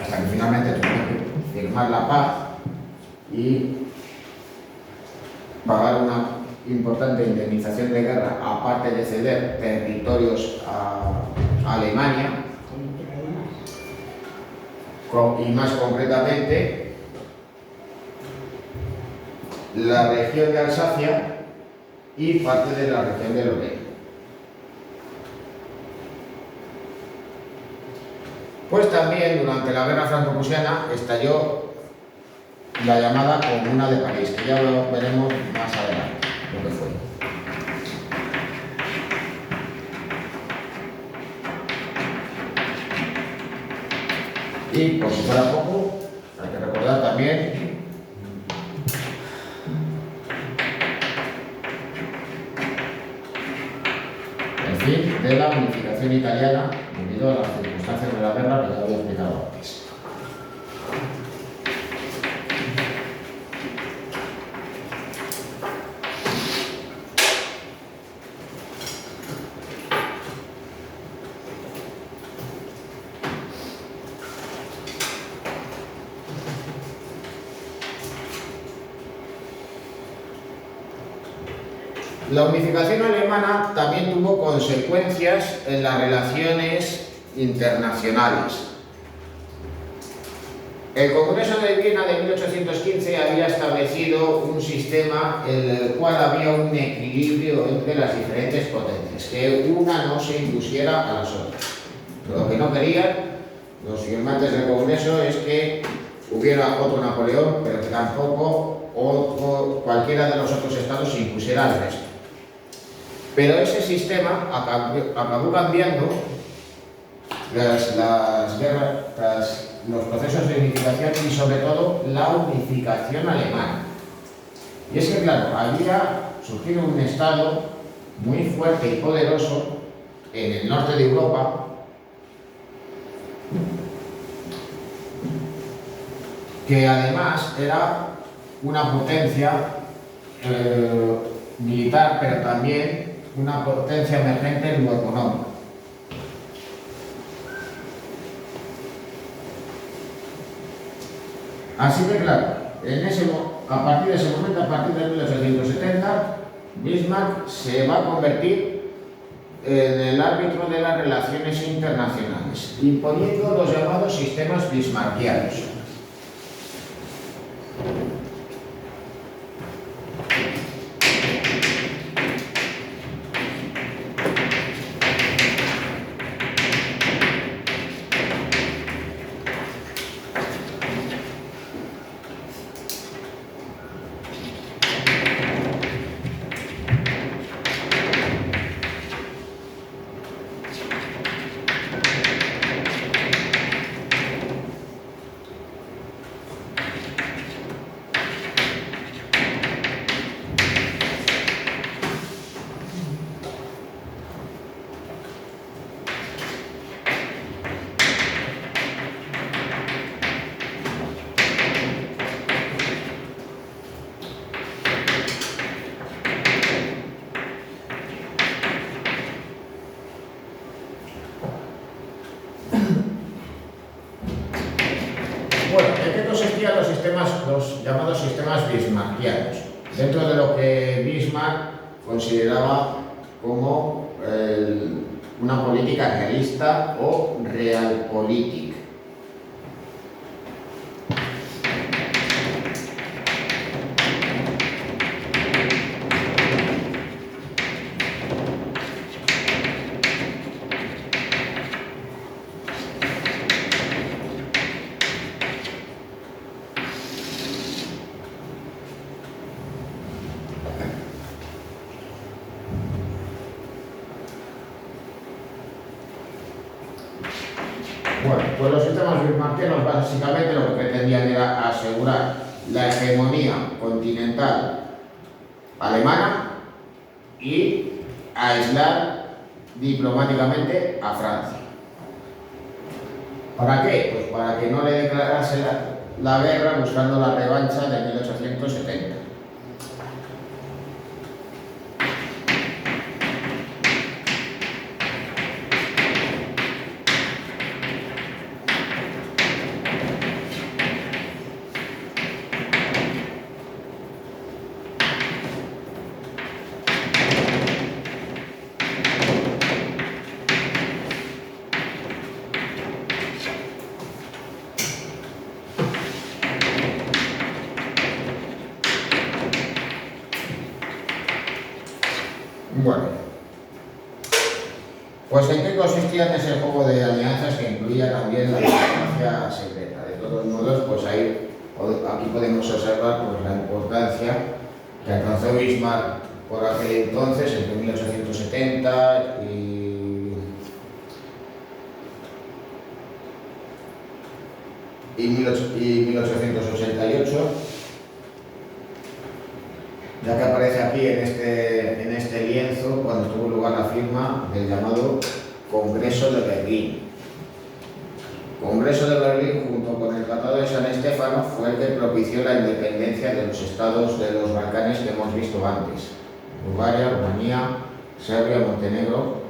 hasta que finalmente tuvieron que firmar la paz y pagar una importante indemnización de guerra, aparte de ceder territorios a Alemania, y más concretamente la región de Alsacia y parte de la región de Lorena. Pues también durante la guerra franco-prusiana estalló la llamada Comuna de París, que ya lo veremos más adelante lo que fue. Y por si fuera poco, hay que recordar también el fin de la unificación italiana debido a las circunstancias de la guerra que ya había explicado antes. La unificación alemana también tuvo consecuencias en las relaciones internacionales. El Congreso de Viena de 1815 había establecido un sistema en el cual había un equilibrio entre las diferentes potencias, que una no se impusiera a las otras. Lo que no querían los firmantes del Congreso es que hubiera otro Napoleón, pero que tampoco cualquiera de los otros estados se impusiera al resto. Pero ese sistema acabó cambiando las guerras, los procesos de unificación y sobre todo la unificación alemana. Y es que, claro, había surgido un estado muy fuerte y poderoso en el norte de Europa, que además era una potencia militar, pero también una potencia emergente en lo económico. Así que, claro, a partir de ese momento, a partir de 1870, Bismarck se va a convertir en el árbitro de las relaciones internacionales, imponiendo los llamados sistemas bismarckianos. Bueno, ¿en qué consistían los llamados sistemas bismarckianos? Dentro de lo que Bismarck consideraba como una política realista o realpolitik. Bueno, pues los sistemas bismarckianos básicamente lo que pretendían era asegurar la hegemonía continental alemana y aislar diplomáticamente a Francia. ¿Para qué? Pues para que no le declarase la guerra buscando la revancha de 1870. Bueno, pues ¿en qué consistía ese juego de alianzas que incluía también la diplomacia secreta? De todos modos, pues aquí podemos observar pues, la importancia que alcanzó Bismarck por aquel entonces, entre 1870 y 1888. ya que aparece aquí en este lienzo cuando tuvo lugar la firma del llamado Congreso de Berlín. Congreso de Berlín, junto con el Tratado de San Stefano, fue el que propició la independencia de los estados de los Balcanes que hemos visto antes: Bulgaria, Rumanía, Serbia, Montenegro.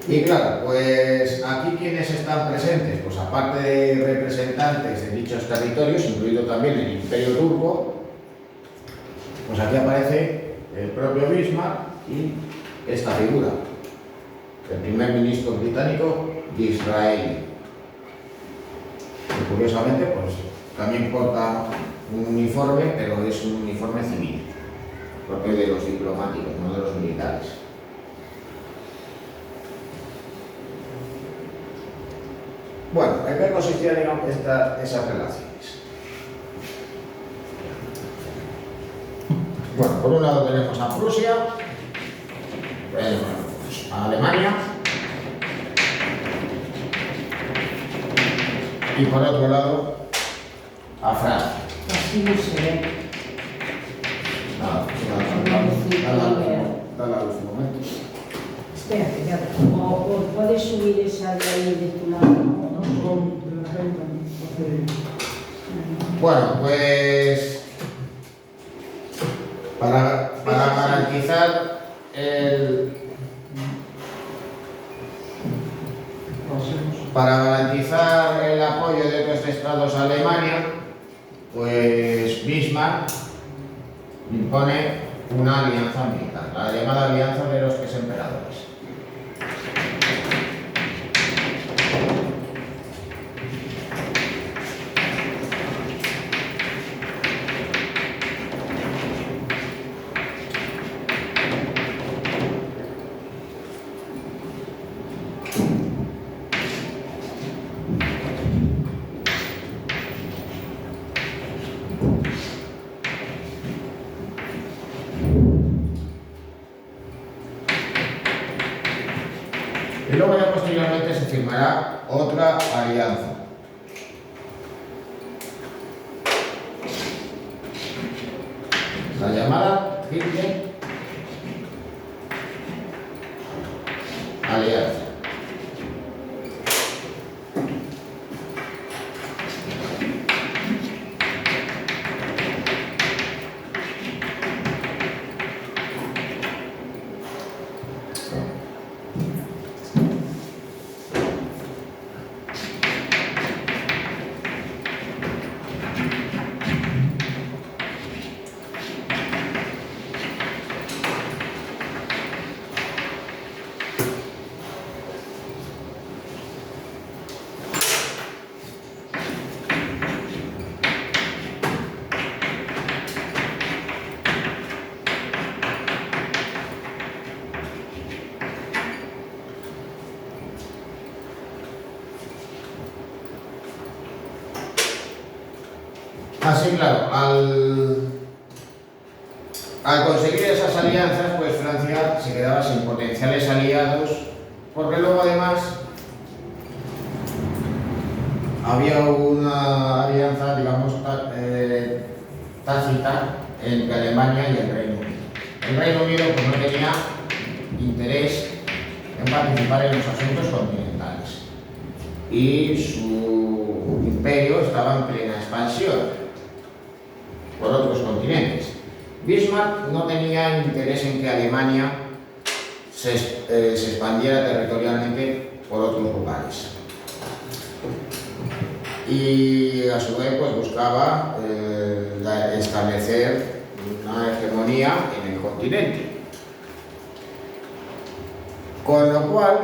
Y claro, pues aquí quienes están presentes, pues aparte de representantes de dichos territorios, incluido también el Imperio Turco, pues aquí aparece el propio Bismarck y esta figura, el primer ministro británico de Israel, que curiosamente pues también porta un uniforme, pero es un uniforme civil, propio de los diplomáticos, no de los militares. Bueno, ¿en qué consistían, digamos, esas relaciones? Bueno, por un lado tenemos a Prusia, a Alemania, y por otro lado a Francia. Así no se ve. Nada, dale a los momentos. Espérate, ya. O puedes subir esa de ahí de tu lado. Bueno, pues para garantizar el apoyo de otros estados a Alemania, pues Bismarck impone una alianza militar, la llamada Alianza de los Tres Emperadores. Y luego ya posteriormente se firmará otra alianza. La llamada Triple Alianza. Así, claro, al conseguir esas alianzas, pues Francia se quedaba sin potenciales aliados, porque luego además había una alianza, digamos, tácita entre Alemania y el Reino Unido. El Reino Unido pues, no tenía interés en participar en los asuntos continentales y su imperio estaba en plena expansión por otros continentes. Bismarck no tenía interés en que Alemania se expandiera territorialmente por otros lugares. Y a su vez pues, buscaba establecer una hegemonía en el continente. Con lo cual,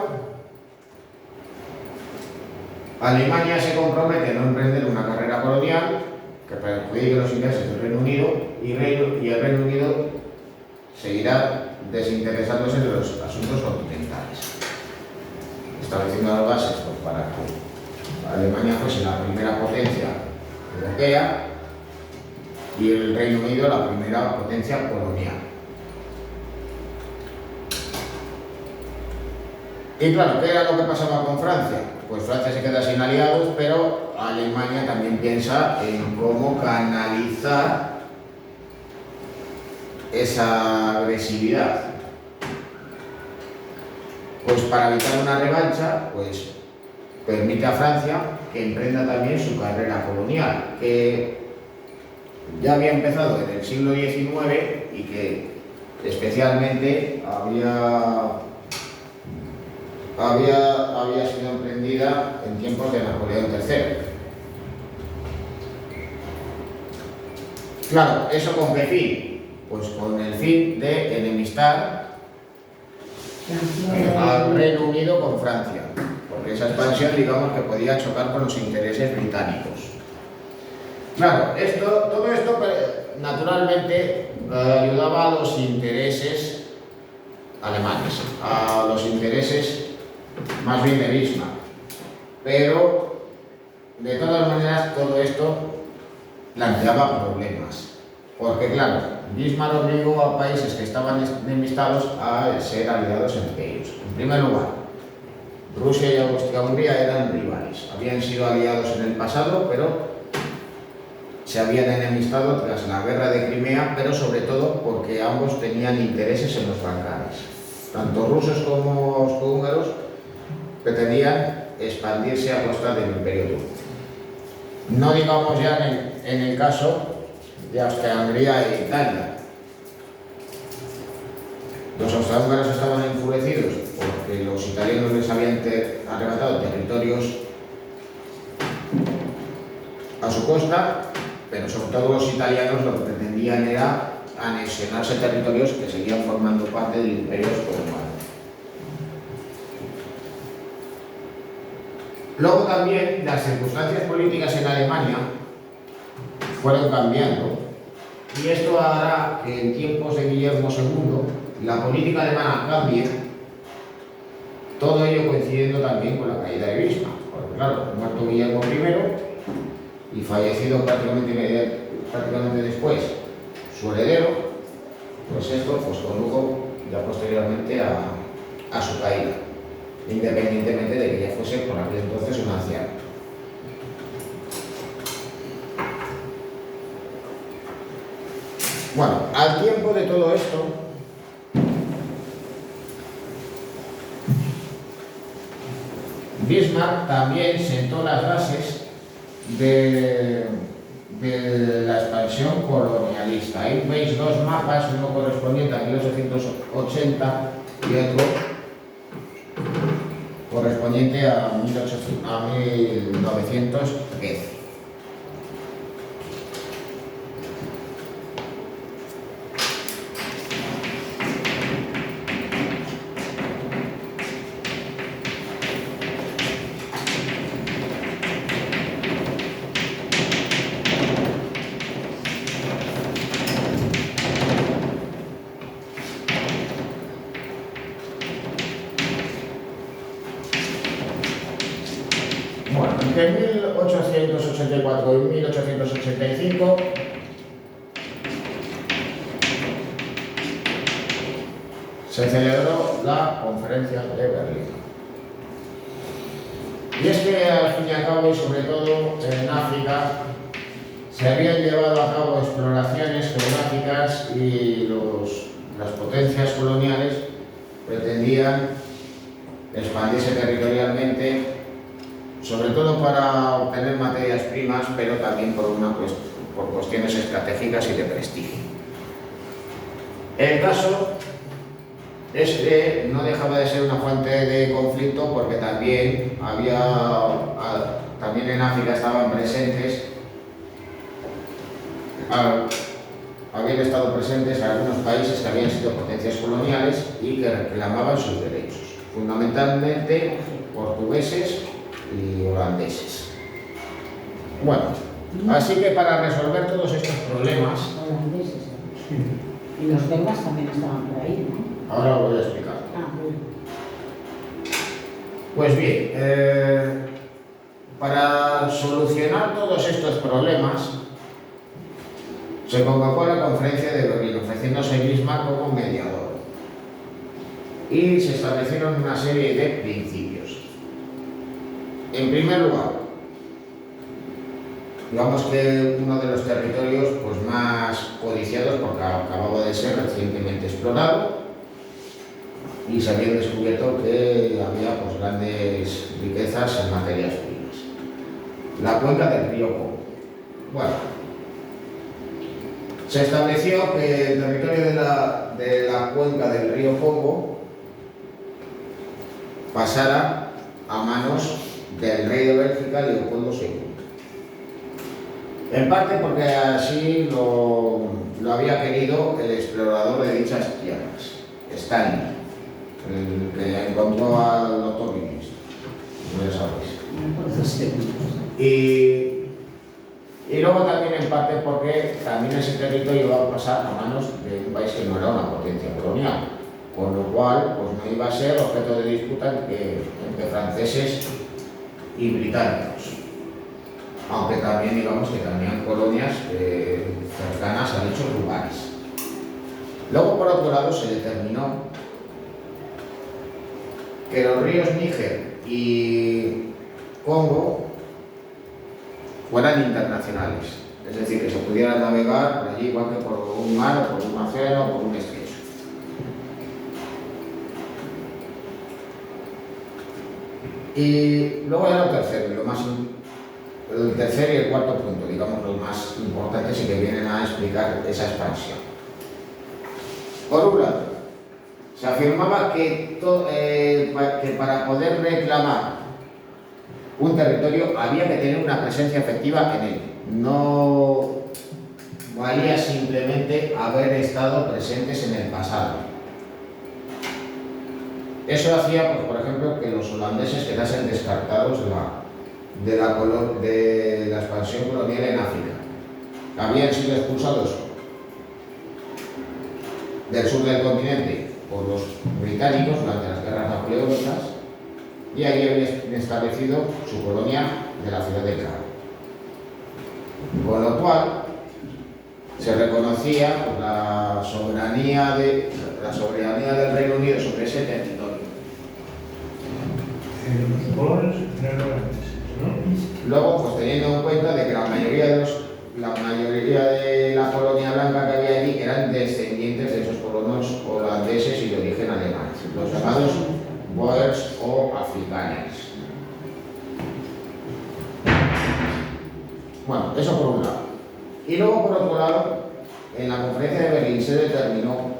Alemania se compromete a no emprender una carrera colonial que perjudique los intereses del Reino Unido y el Reino Unido seguirá desinteresándose de los asuntos continentales, estableciendo las bases pues, para que Alemania fuese la primera potencia europea y el Reino Unido la primera potencia colonial. Y claro, ¿qué era lo que pasaba con Francia? Pues Francia se queda sin aliados, pero Alemania también piensa en cómo canalizar esa agresividad? Pues para evitar una revancha, pues permite a Francia que emprenda también su carrera colonial, que ya había empezado en el siglo XIX y que especialmente había sido emprendida en tiempos de Napoleón III. Claro, ¿eso con qué fin? Pues con el fin de enemistar al Reino Unido con Francia, porque esa expansión, digamos, que podía chocar con los intereses británicos. Claro, todo esto naturalmente ayudaba a los intereses alemanes, a los intereses más bien de Bismarck, pero de todas maneras todo esto planteaba problemas, porque claro, Bismarck obligó a países que estaban enemistados a ser aliados entre ellos. En primer lugar, Rusia y Austria-Hungría eran rivales, habían sido aliados en el pasado, pero se habían enemistado tras la guerra de Crimea, pero sobre todo porque ambos tenían intereses en los Balcanes. Tanto rusos como austrohúngaros pretendían expandirse a costa del Imperio Turco. No digamos ya en el caso de Austria-Hungría e Italia. Los austrohúngaros estaban enfurecidos porque los italianos les habían arrebatado territorios a su costa, pero sobre todo los italianos lo que pretendían era anexionarse territorios que seguían formando parte del Imperio Austrohúngaro. Luego también las circunstancias políticas en Alemania fueron cambiando, y esto hará que en tiempos de Guillermo II la política alemana cambie, todo ello coincidiendo también con la caída de Bismarck, porque claro, muerto Guillermo I y fallecido prácticamente después su heredero, pues esto pues condujo ya posteriormente a su caída, independientemente de que ya fuese por aquel entonces un anciano. Bueno, al tiempo de todo esto, Bismarck también sentó las bases de la expansión colonialista. Ahí veis dos mapas, uno correspondiente a 1880 y otro correspondiente a 1910. Entre 1884 y 1885 se celebró la Conferencia de Berlín. Y es que al fin y al cabo, y sobre todo en África, se habían llevado a cabo exploraciones geográficas y las potencias coloniales pretendían expandirse territorialmente, sobre todo para obtener materias primas, pero también por cuestiones estratégicas y de prestigio. El caso es que no dejaba de ser una fuente de conflicto, porque también en África estaban presentes, habían estado presentes algunos países que habían sido potencias coloniales y que reclamaban sus derechos, fundamentalmente portugueses y holandeses. Bueno, así que para resolver todos estos problemas... Holandeses, y los belgas también estaban por ahí, ¿no? Ahora lo voy a explicar. Bueno. Pues bien, para solucionar todos estos problemas se convocó la Conferencia de Berlín, ofreciéndose Bismarck como mediador, y se establecieron una serie de principios. En primer lugar, digamos que uno de los territorios pues, más codiciados porque acababa de ser recientemente explorado y se habían descubierto que había pues, grandes riquezas en materias primas. La cuenca del río Congo. Bueno, se estableció que el territorio de la cuenca del río Congo pasara a manos del rey de Bélgica, Leopoldo II. En parte porque así lo había querido el explorador de dichas tierras, Stanley, el que encontró al doctor Livingstone, como ya sabéis. Y luego también en parte porque también ese territorio iba a pasar a manos de un país que no era una potencia colonial, con lo cual pues no iba a ser objeto de disputa entre franceses y británicos, aunque también digamos que tenían colonias cercanas a dichos lugares. Luego por otro lado se determinó que los ríos Níger y Congo fueran internacionales, es decir, que se pudiera navegar por allí igual que por un mar, o por un océano o por un estrecho. Y luego ya lo tercero, el tercer y el cuarto punto, digamos los más importantes y que vienen a explicar esa expansión. Por un lado, se afirmaba que para poder reclamar un territorio había que tener una presencia efectiva en él. No valía simplemente haber estado presentes en el pasado. Eso hacía, pues, por ejemplo, que los holandeses quedasen descartados de la expansión colonial en África. Habían sido expulsados del sur del continente por los británicos durante las guerras napoleónicas y allí habían establecido su colonia de la ciudad de Cabo. Con lo cual se reconocía pues, la soberanía del Reino Unido sobre ese territorio. Los colonos eran holandeses, ¿no? Luego, pues teniendo en cuenta de que la mayoría de la colonia blanca que había allí eran descendientes de esos colonos holandeses y de origen alemán, los llamados Boers o afrikaners. Bueno, eso por un lado. Y luego, por otro lado, en la conferencia de Berlín se determinó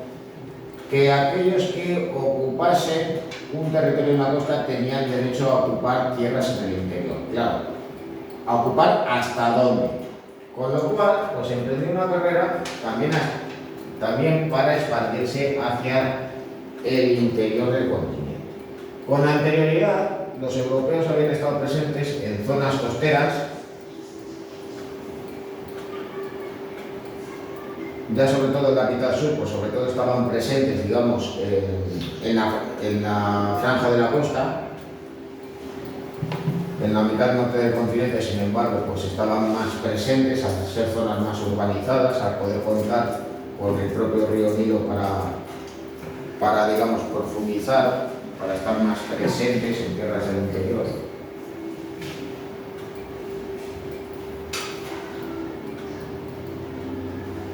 que aquellos que ocupasen un territorio en la costa tenían derecho a ocupar tierras en el interior. Claro, a ocupar hasta dónde. Con lo cual, pues emprendió una carrera también para expandirse hacia el interior del continente. Con anterioridad, los europeos habían estado presentes en zonas costeras, ya sobre todo en la mitad sur, pues sobre todo estaban presentes, digamos, en la franja de la costa. En la mitad norte del continente, sin embargo, pues estaban más presentes, al ser zonas más urbanizadas, al poder contar con el propio río Nilo para digamos, profundizar, para estar más presentes en tierras del interior.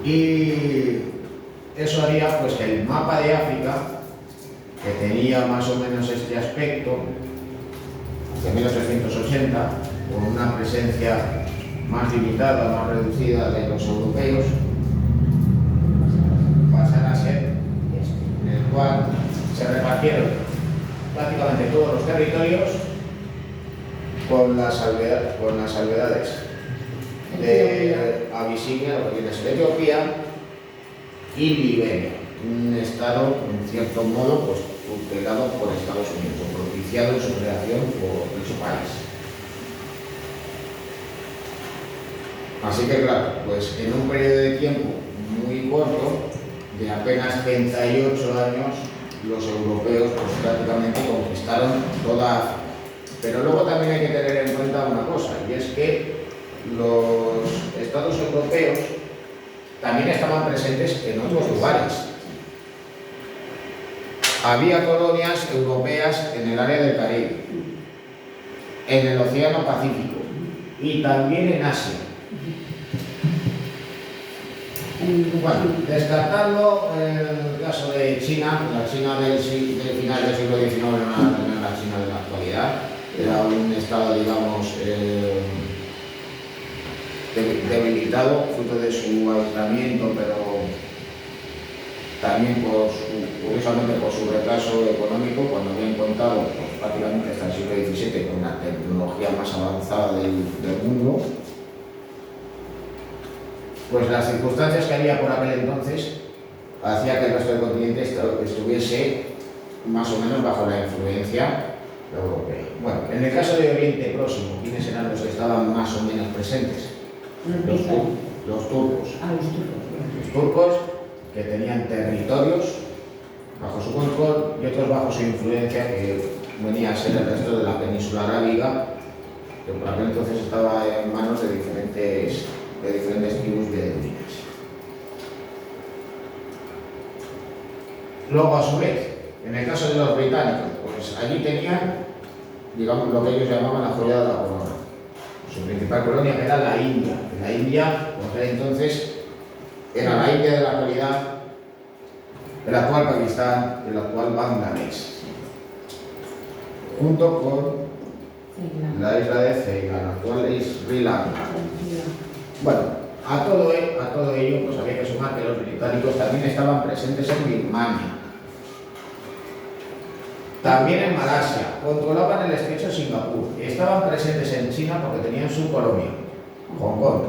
Y eso haría pues que el mapa de África, que tenía más o menos este aspecto, de 1880, con una presencia más limitada, más reducida de los europeos, pasara a ser este, en el cual se repartieron prácticamente todos los territorios con las salvedades de Abisinia, lo que viene a ser Etiopía, y Liberia, un estado en cierto modo pues, tutelado por Estados Unidos, propiciado en su creación por dicho país. Así que claro, pues en un periodo de tiempo muy corto, de apenas 38 años, los europeos pues, prácticamente conquistaron toda África. Pero luego también hay que tener en cuenta una cosa, y es que los estados europeos también estaban presentes en otros lugares. Había colonias europeas en el área del Caribe, en el Océano Pacífico y también en Asia. Bueno, descartando el caso de China, la China del final del siglo XIX no era la China de la actualidad, era un estado, digamos, debilitado, fruto de su aislamiento, pero también curiosamente por su retraso económico, cuando habían contado pues, prácticamente hasta el siglo XVII con la tecnología más avanzada del mundo. Pues las circunstancias que había por aquel entonces hacía que el resto del continente estuviese más o menos bajo la influencia europea. Bueno, en el caso de Oriente Próximo, ¿quiénes eran los que estaban más o menos presentes? Los turcos. Los turcos que tenían territorios bajo su control y otros bajo su influencia, que venía a ser el resto de la península arábiga, que por aquel entonces estaba en manos de diferentes tribus beduinas. Luego, a su vez, en el caso de los británicos, pues allí tenían, digamos, lo que ellos llamaban la joya de la corona. Su principal colonia era la India. La India, por aquel entonces, era la India de la actualidad, el actual Pakistán, el actual Bangladesh, junto con la isla de Ceilán, actual Sri Lanka. Bueno, a todo ello pues había que sumar que los británicos también estaban presentes en Birmania, también en Malasia, controlaban el estrecho de Singapur, estaban presentes en China porque tenían su colonia, Hong Kong.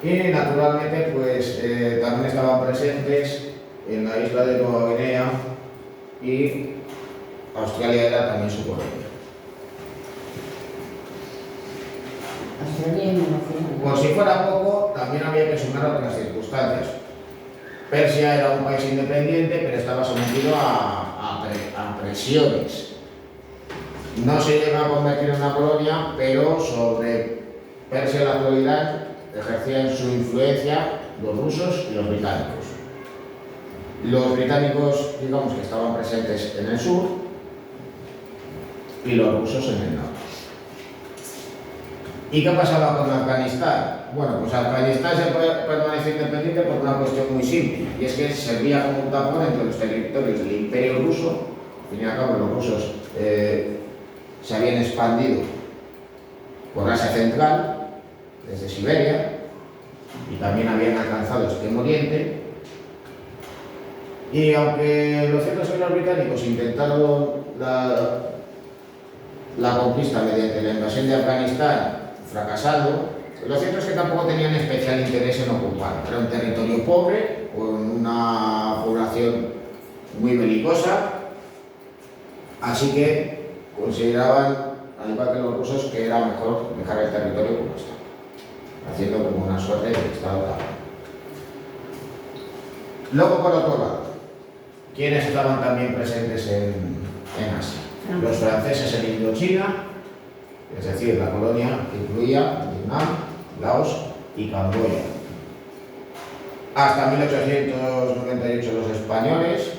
Y naturalmente pues también estaban presentes en la isla de Nueva Guinea y Australia era también su colonia. Por si fuera poco, también había que sumar otras circunstancias. Persia era un país independiente, pero estaba sometido a presiones. No se llega a convertir en una colonia, pero sobre Persia en la actualidad ejercían su influencia los rusos y los británicos. Los británicos, digamos que estaban presentes en el sur y los rusos en el norte. ¿Y qué pasaba con Afganistán? Bueno, pues Afganistán se permaneció independiente por una cuestión muy simple, y es que servía como un tapón entre los territorios del Imperio Ruso. Al fin y al cabo, los rusos se habían expandido por Asia Central, desde Siberia, y también habían alcanzado Extremo Oriente. Y aunque lo cierto es que los británicos intentaron la conquista mediante la invasión de Afganistán, fracasando, lo cierto es que tampoco tenían especial interés en ocupar. Era un territorio pobre, con una población muy belicosa, así que consideraban, al igual que los rusos, que era mejor dejar el territorio como está, haciendo como una suerte de estado de alarma. Luego, por otro lado, ¿quiénes estaban también presentes en Asia? Los franceses en Indochina, es decir, la colonia que incluía Vietnam, Laos y Camboya. Hasta 1898 los españoles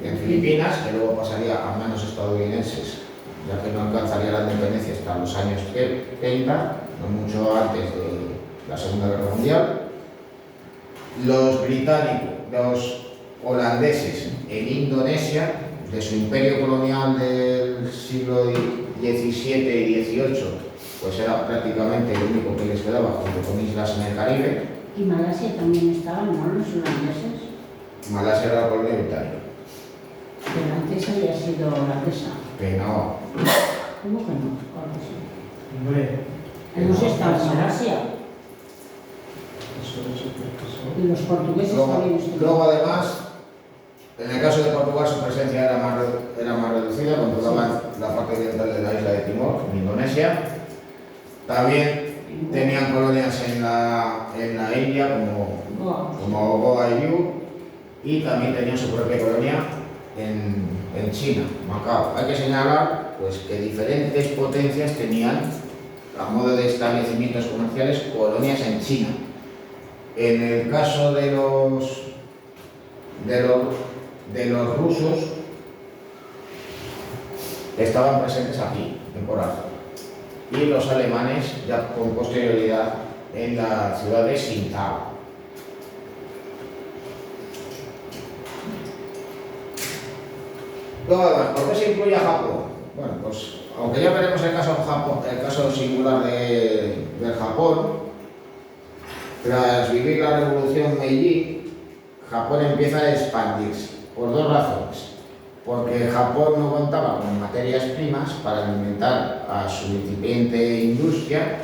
en Filipinas, que luego pasaría a manos estadounidenses, ya que no alcanzaría la independencia hasta los años 30, no mucho antes de la Segunda Guerra Mundial. Los británicos, los holandeses en Indonesia, de su imperio colonial del siglo XVII y XVIII, pues era prácticamente el único que les quedaba, junto con islas en el Caribe. Y Malasia también estaban, ¿no? Los holandeses. Malasia era la colonia británica. Pero antes había sido holandesa. Que no. ¿Cómo que no? Claro que sí. Hombre, Hemos estado en Malasia. Y los portugueses también estuvieron. Luego, además, en el caso de Portugal, su presencia era más reducida, controlaban la parte oriental de la isla de Timor, en Indonesia. También tenían colonias en la India, como Goa y Liu, y también tenían su propia colonia en China, Macao. Hay que señalar pues, que diferentes potencias tenían, a modo de establecimientos comerciales, colonias en China. En el caso de los rusos, estaban presentes aquí, en Coral. Y los alemanes, ya con posterioridad, en la ciudad de Shintao. Luego, además, ¿por qué se incluye a Japón? Bueno, pues aunque ya veremos el caso singular del Japón, tras vivir la revolución Meiji, Japón empieza a expandirse por dos razones. Porque Japón no contaba con materias primas para alimentar a su incipiente industria.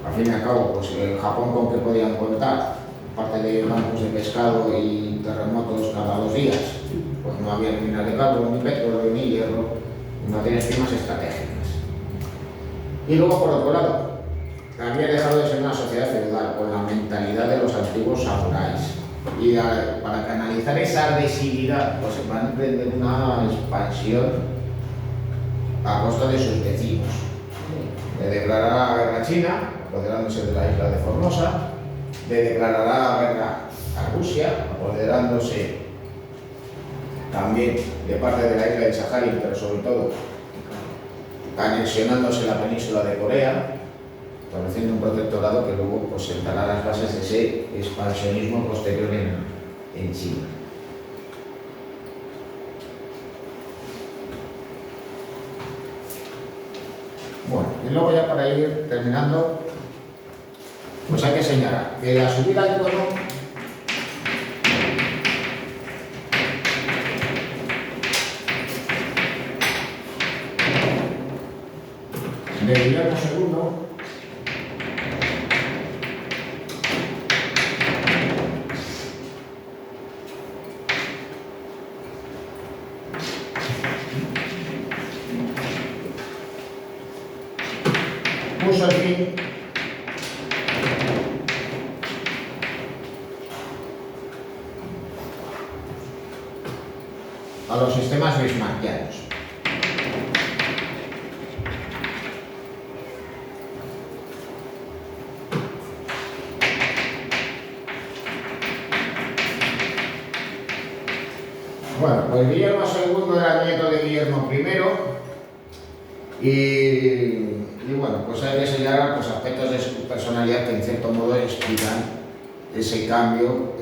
Al fin y al cabo, pues Japón con qué podían contar, aparte de bancos de pescado y terremotos cada 2 días, pues no había ni minas de carbono, ni petróleo, ni hierro, ni materias primas estratégicas. Y luego, por otro lado, había dejado de ser una sociedad feudal con la mentalidad de los antiguos samuráis. Y para canalizar esa agresividad, pues se va a emprender una expansión a costa de sus vecinos. Le declarará la guerra a China, apoderándose de la isla de Formosa, le declarará la guerra a Rusia, apoderándose también de parte de la isla de Saharín, pero sobre todo anexionándose la península de Corea, estableciendo un protectorado que luego pues, sentará las bases de ese expansionismo posterior en China. Bueno, y luego ya para ir terminando, pues hay que señalar que la subida al trono de Guillermo II puso el fin a los sistemas bismarckianos. Bueno, pues Guillermo II era nieto de Guillermo I y bueno, pues hay que señalar pues, aspectos de su personalidad que en cierto modo explican ese cambio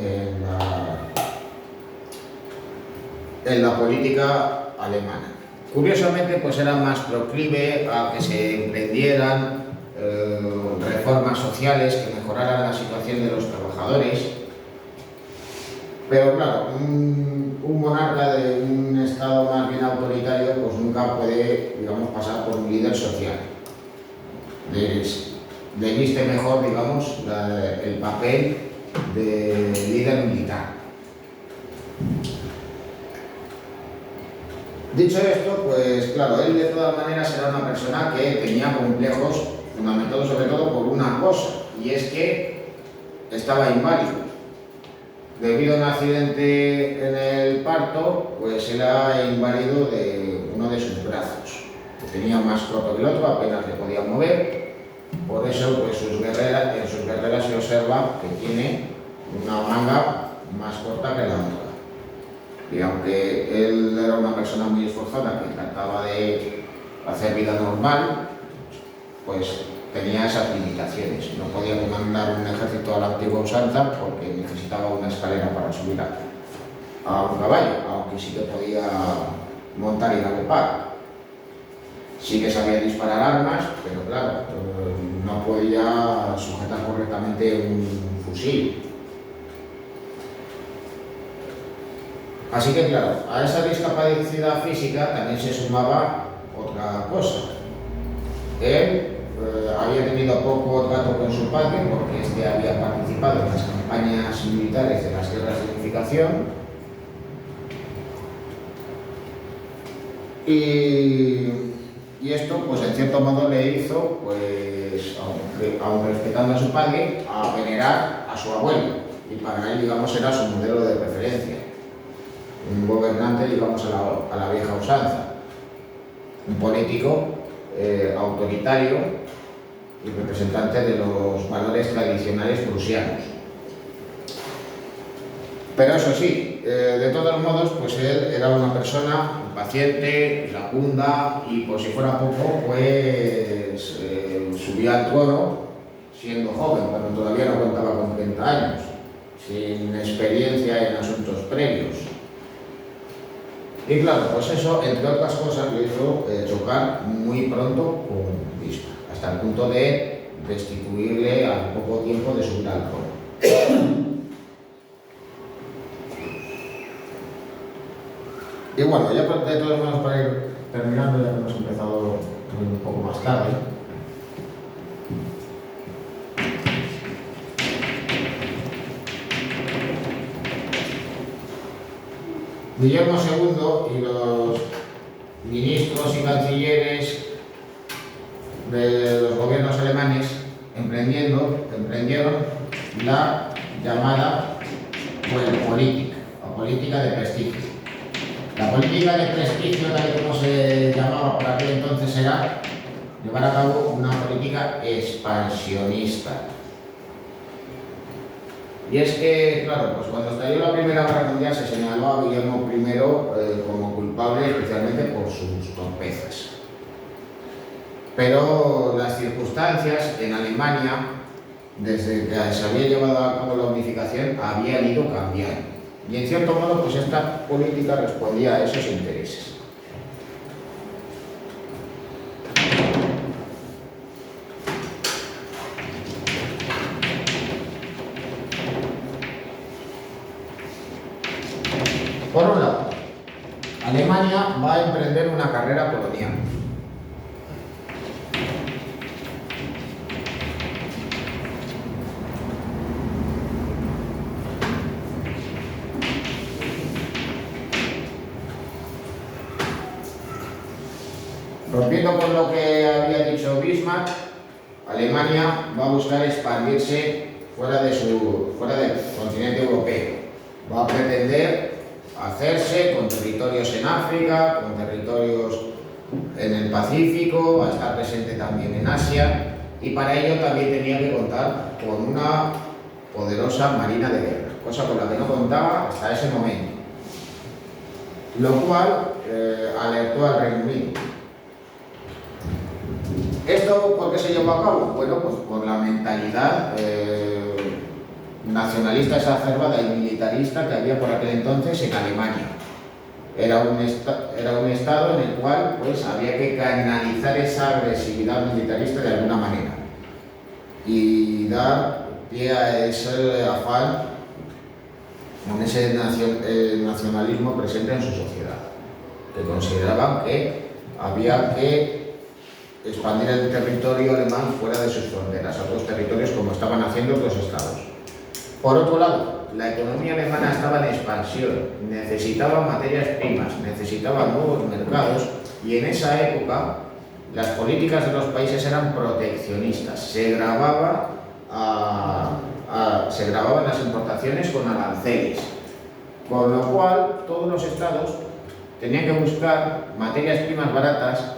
en la política alemana. Curiosamente, pues era más proclive a que se emprendieran reformas sociales que mejoraran la situación de los trabajadores. Pero claro, un monarca de un estado más bien autoritario pues nunca puede, digamos, pasar por un líder social. Le viste mejor, digamos, el papel de líder militar. Dicho esto, pues claro, él de todas maneras era una persona que tenía complejos fundamentados sobre todo por una cosa, y es que estaba inválido. Debido a un accidente en el parto, pues era inválido de uno de sus brazos. Tenía más corto que el otro, apenas le podía mover. Por eso, pues en sus guerreras se observa que tiene una manga más corta que la otra. Y aunque él era una persona muy esforzada, que trataba de hacer vida normal, pues tenía esas limitaciones. No podía comandar un ejército a la antigua usanza porque necesitaba una escalera para subir a un caballo, aunque sí que podía montar y galopar. Sí que sabía disparar armas, pero claro, no podía sujetar correctamente un fusil. Así que claro, a esa discapacidad física también se sumaba otra cosa. Él había tenido poco trato con su padre porque este había participado en las campañas militares de las guerras de unificación y esto pues en cierto modo le hizo, pues aun respetando a su padre, a venerar a su abuelo, y para él, digamos, era su modelo de referencia, un gobernante, digamos, a la vieja usanza, un político autoritario y representante de los valores tradicionales prusianos. Pero eso sí, de todos modos, pues él era una persona paciente, iracunda y por si fuera poco, pues subía al trono siendo joven, cuando todavía no contaba con 30 años, sin experiencia en asuntos previos. Y claro, pues eso, entre otras cosas, le hizo chocar muy pronto con Bismarck, hasta el punto de destituirle al poco tiempo de subir al trono. Y bueno, ya de todos modos, para ir terminando, ya que hemos empezado un poco más tarde, Guillermo II y los ministros y cancilleres de los gobiernos alemanes emprendieron la llamada política, o política de prestigio. La política de prestigio, tal y como se llamaba por aquel entonces, era llevar a cabo una política expansionista. Y es que, claro, pues cuando estalló la Primera Guerra Mundial se señaló a Guillermo I como culpable especialmente por sus torpezas. Pero las circunstancias en Alemania, desde que se había llevado a cabo la unificación, habían ido cambiando. Y en cierto modo, pues esta política respondía a esos intereses. Por un lado, Alemania va a emprender una carrera colonial. Rompiendo con lo que había dicho Bismarck, Alemania va a buscar expandirse fuera del continente europeo. Va a pretender hacerse con territorios en África, con territorios en el Pacífico, va a estar presente también en Asia, y para ello también tenía que contar con una poderosa marina de guerra, cosa con la que no contaba hasta ese momento, lo cual alertó al Reino Unido. ¿Esto por qué se llevó a cabo? Bueno, pues por la mentalidad nacionalista exacerbada y militarista que había por aquel entonces en Alemania. Era un estado en el cual pues había que canalizar esa agresividad militarista de alguna manera y dar pie a ese afán, con ese nacionalismo presente en su sociedad, que consideraban que había que expandir el territorio alemán fuera de sus fronteras, a otros territorios como estaban haciendo otros estados. Por otro lado, la economía alemana estaba en expansión, necesitaba materias primas, necesitaba nuevos mercados, y en esa época las políticas de los países eran proteccionistas. Se grababan las importaciones con aranceles, con lo cual todos los estados tenían que buscar materias primas baratas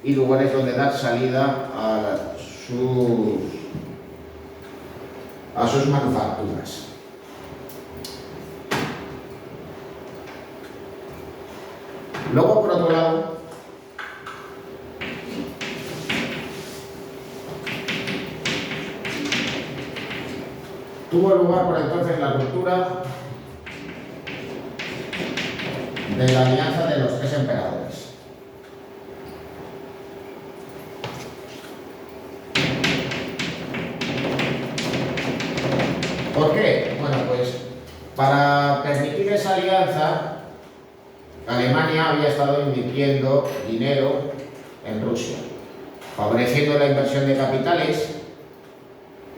y lugares donde dar salida a sus manufacturas. Luego, por otro lado, tuvo lugar por entonces la ruptura de la alianza de los tres emperadores. ¿Por qué? Bueno, pues para permitir esa alianza, Alemania había estado invirtiendo dinero en Rusia, favoreciendo la inversión de capitales,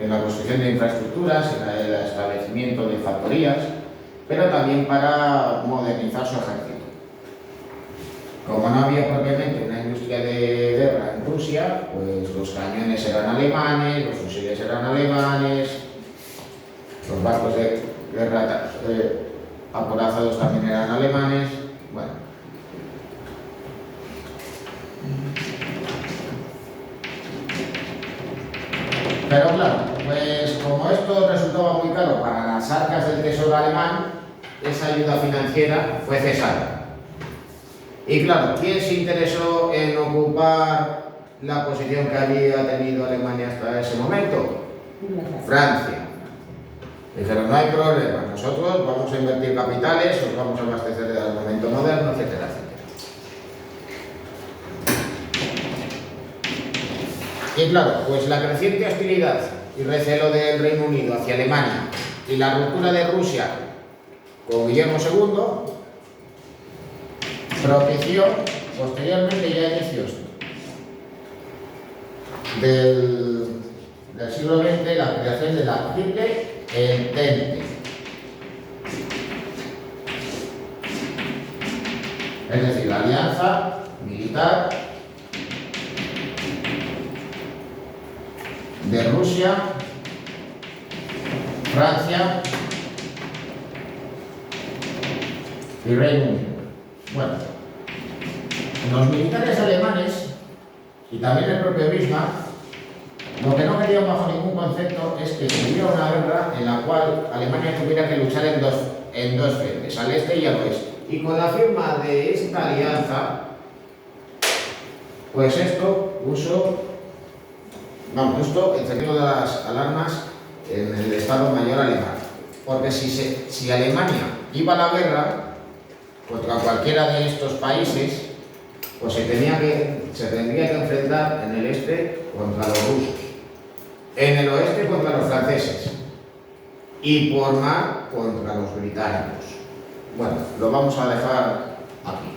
en la construcción de infraestructuras, en el establecimiento de factorías, pero también para modernizar su ejército. Como no había propiamente una industria de guerra en Rusia, pues los cañones eran alemanes, los fusiles eran alemanes, los barcos de guerra acorazados también eran alemanes. Bueno. Pero claro, pues como esto resultaba muy caro para las arcas del tesoro alemán, esa ayuda financiera fue cesada. Y claro, ¿quién se interesó en ocupar la posición que había tenido Alemania hasta ese momento? Francia. Dijeron, no hay problema, nosotros vamos a invertir capitales, os vamos a abastecer del armamento moderno, etcétera, etcétera. Y claro, pues la creciente hostilidad y recelo del Reino Unido hacia Alemania y la ruptura de Rusia con Guillermo II propició posteriormente, ya a inicios del siglo XX, la creación de la Triple Entente. Es decir, la alianza militar de Rusia, Francia y Reino Unido. Bueno, los militares alemanes y también el propio Bismarck lo que no querían bajo ningún concepto es que hubiera una guerra en la cual Alemania tuviera que luchar en dos frentes, al este y al oeste. Y con la firma de esta alianza, pues esto encendió las alarmas en el Estado Mayor alemán. Porque si Alemania iba a la guerra contra cualquiera de estos países, pues se tendría que enfrentar en el este contra los rusos, en el oeste contra los franceses y por mar contra los británicos. Bueno, lo vamos a dejar aquí.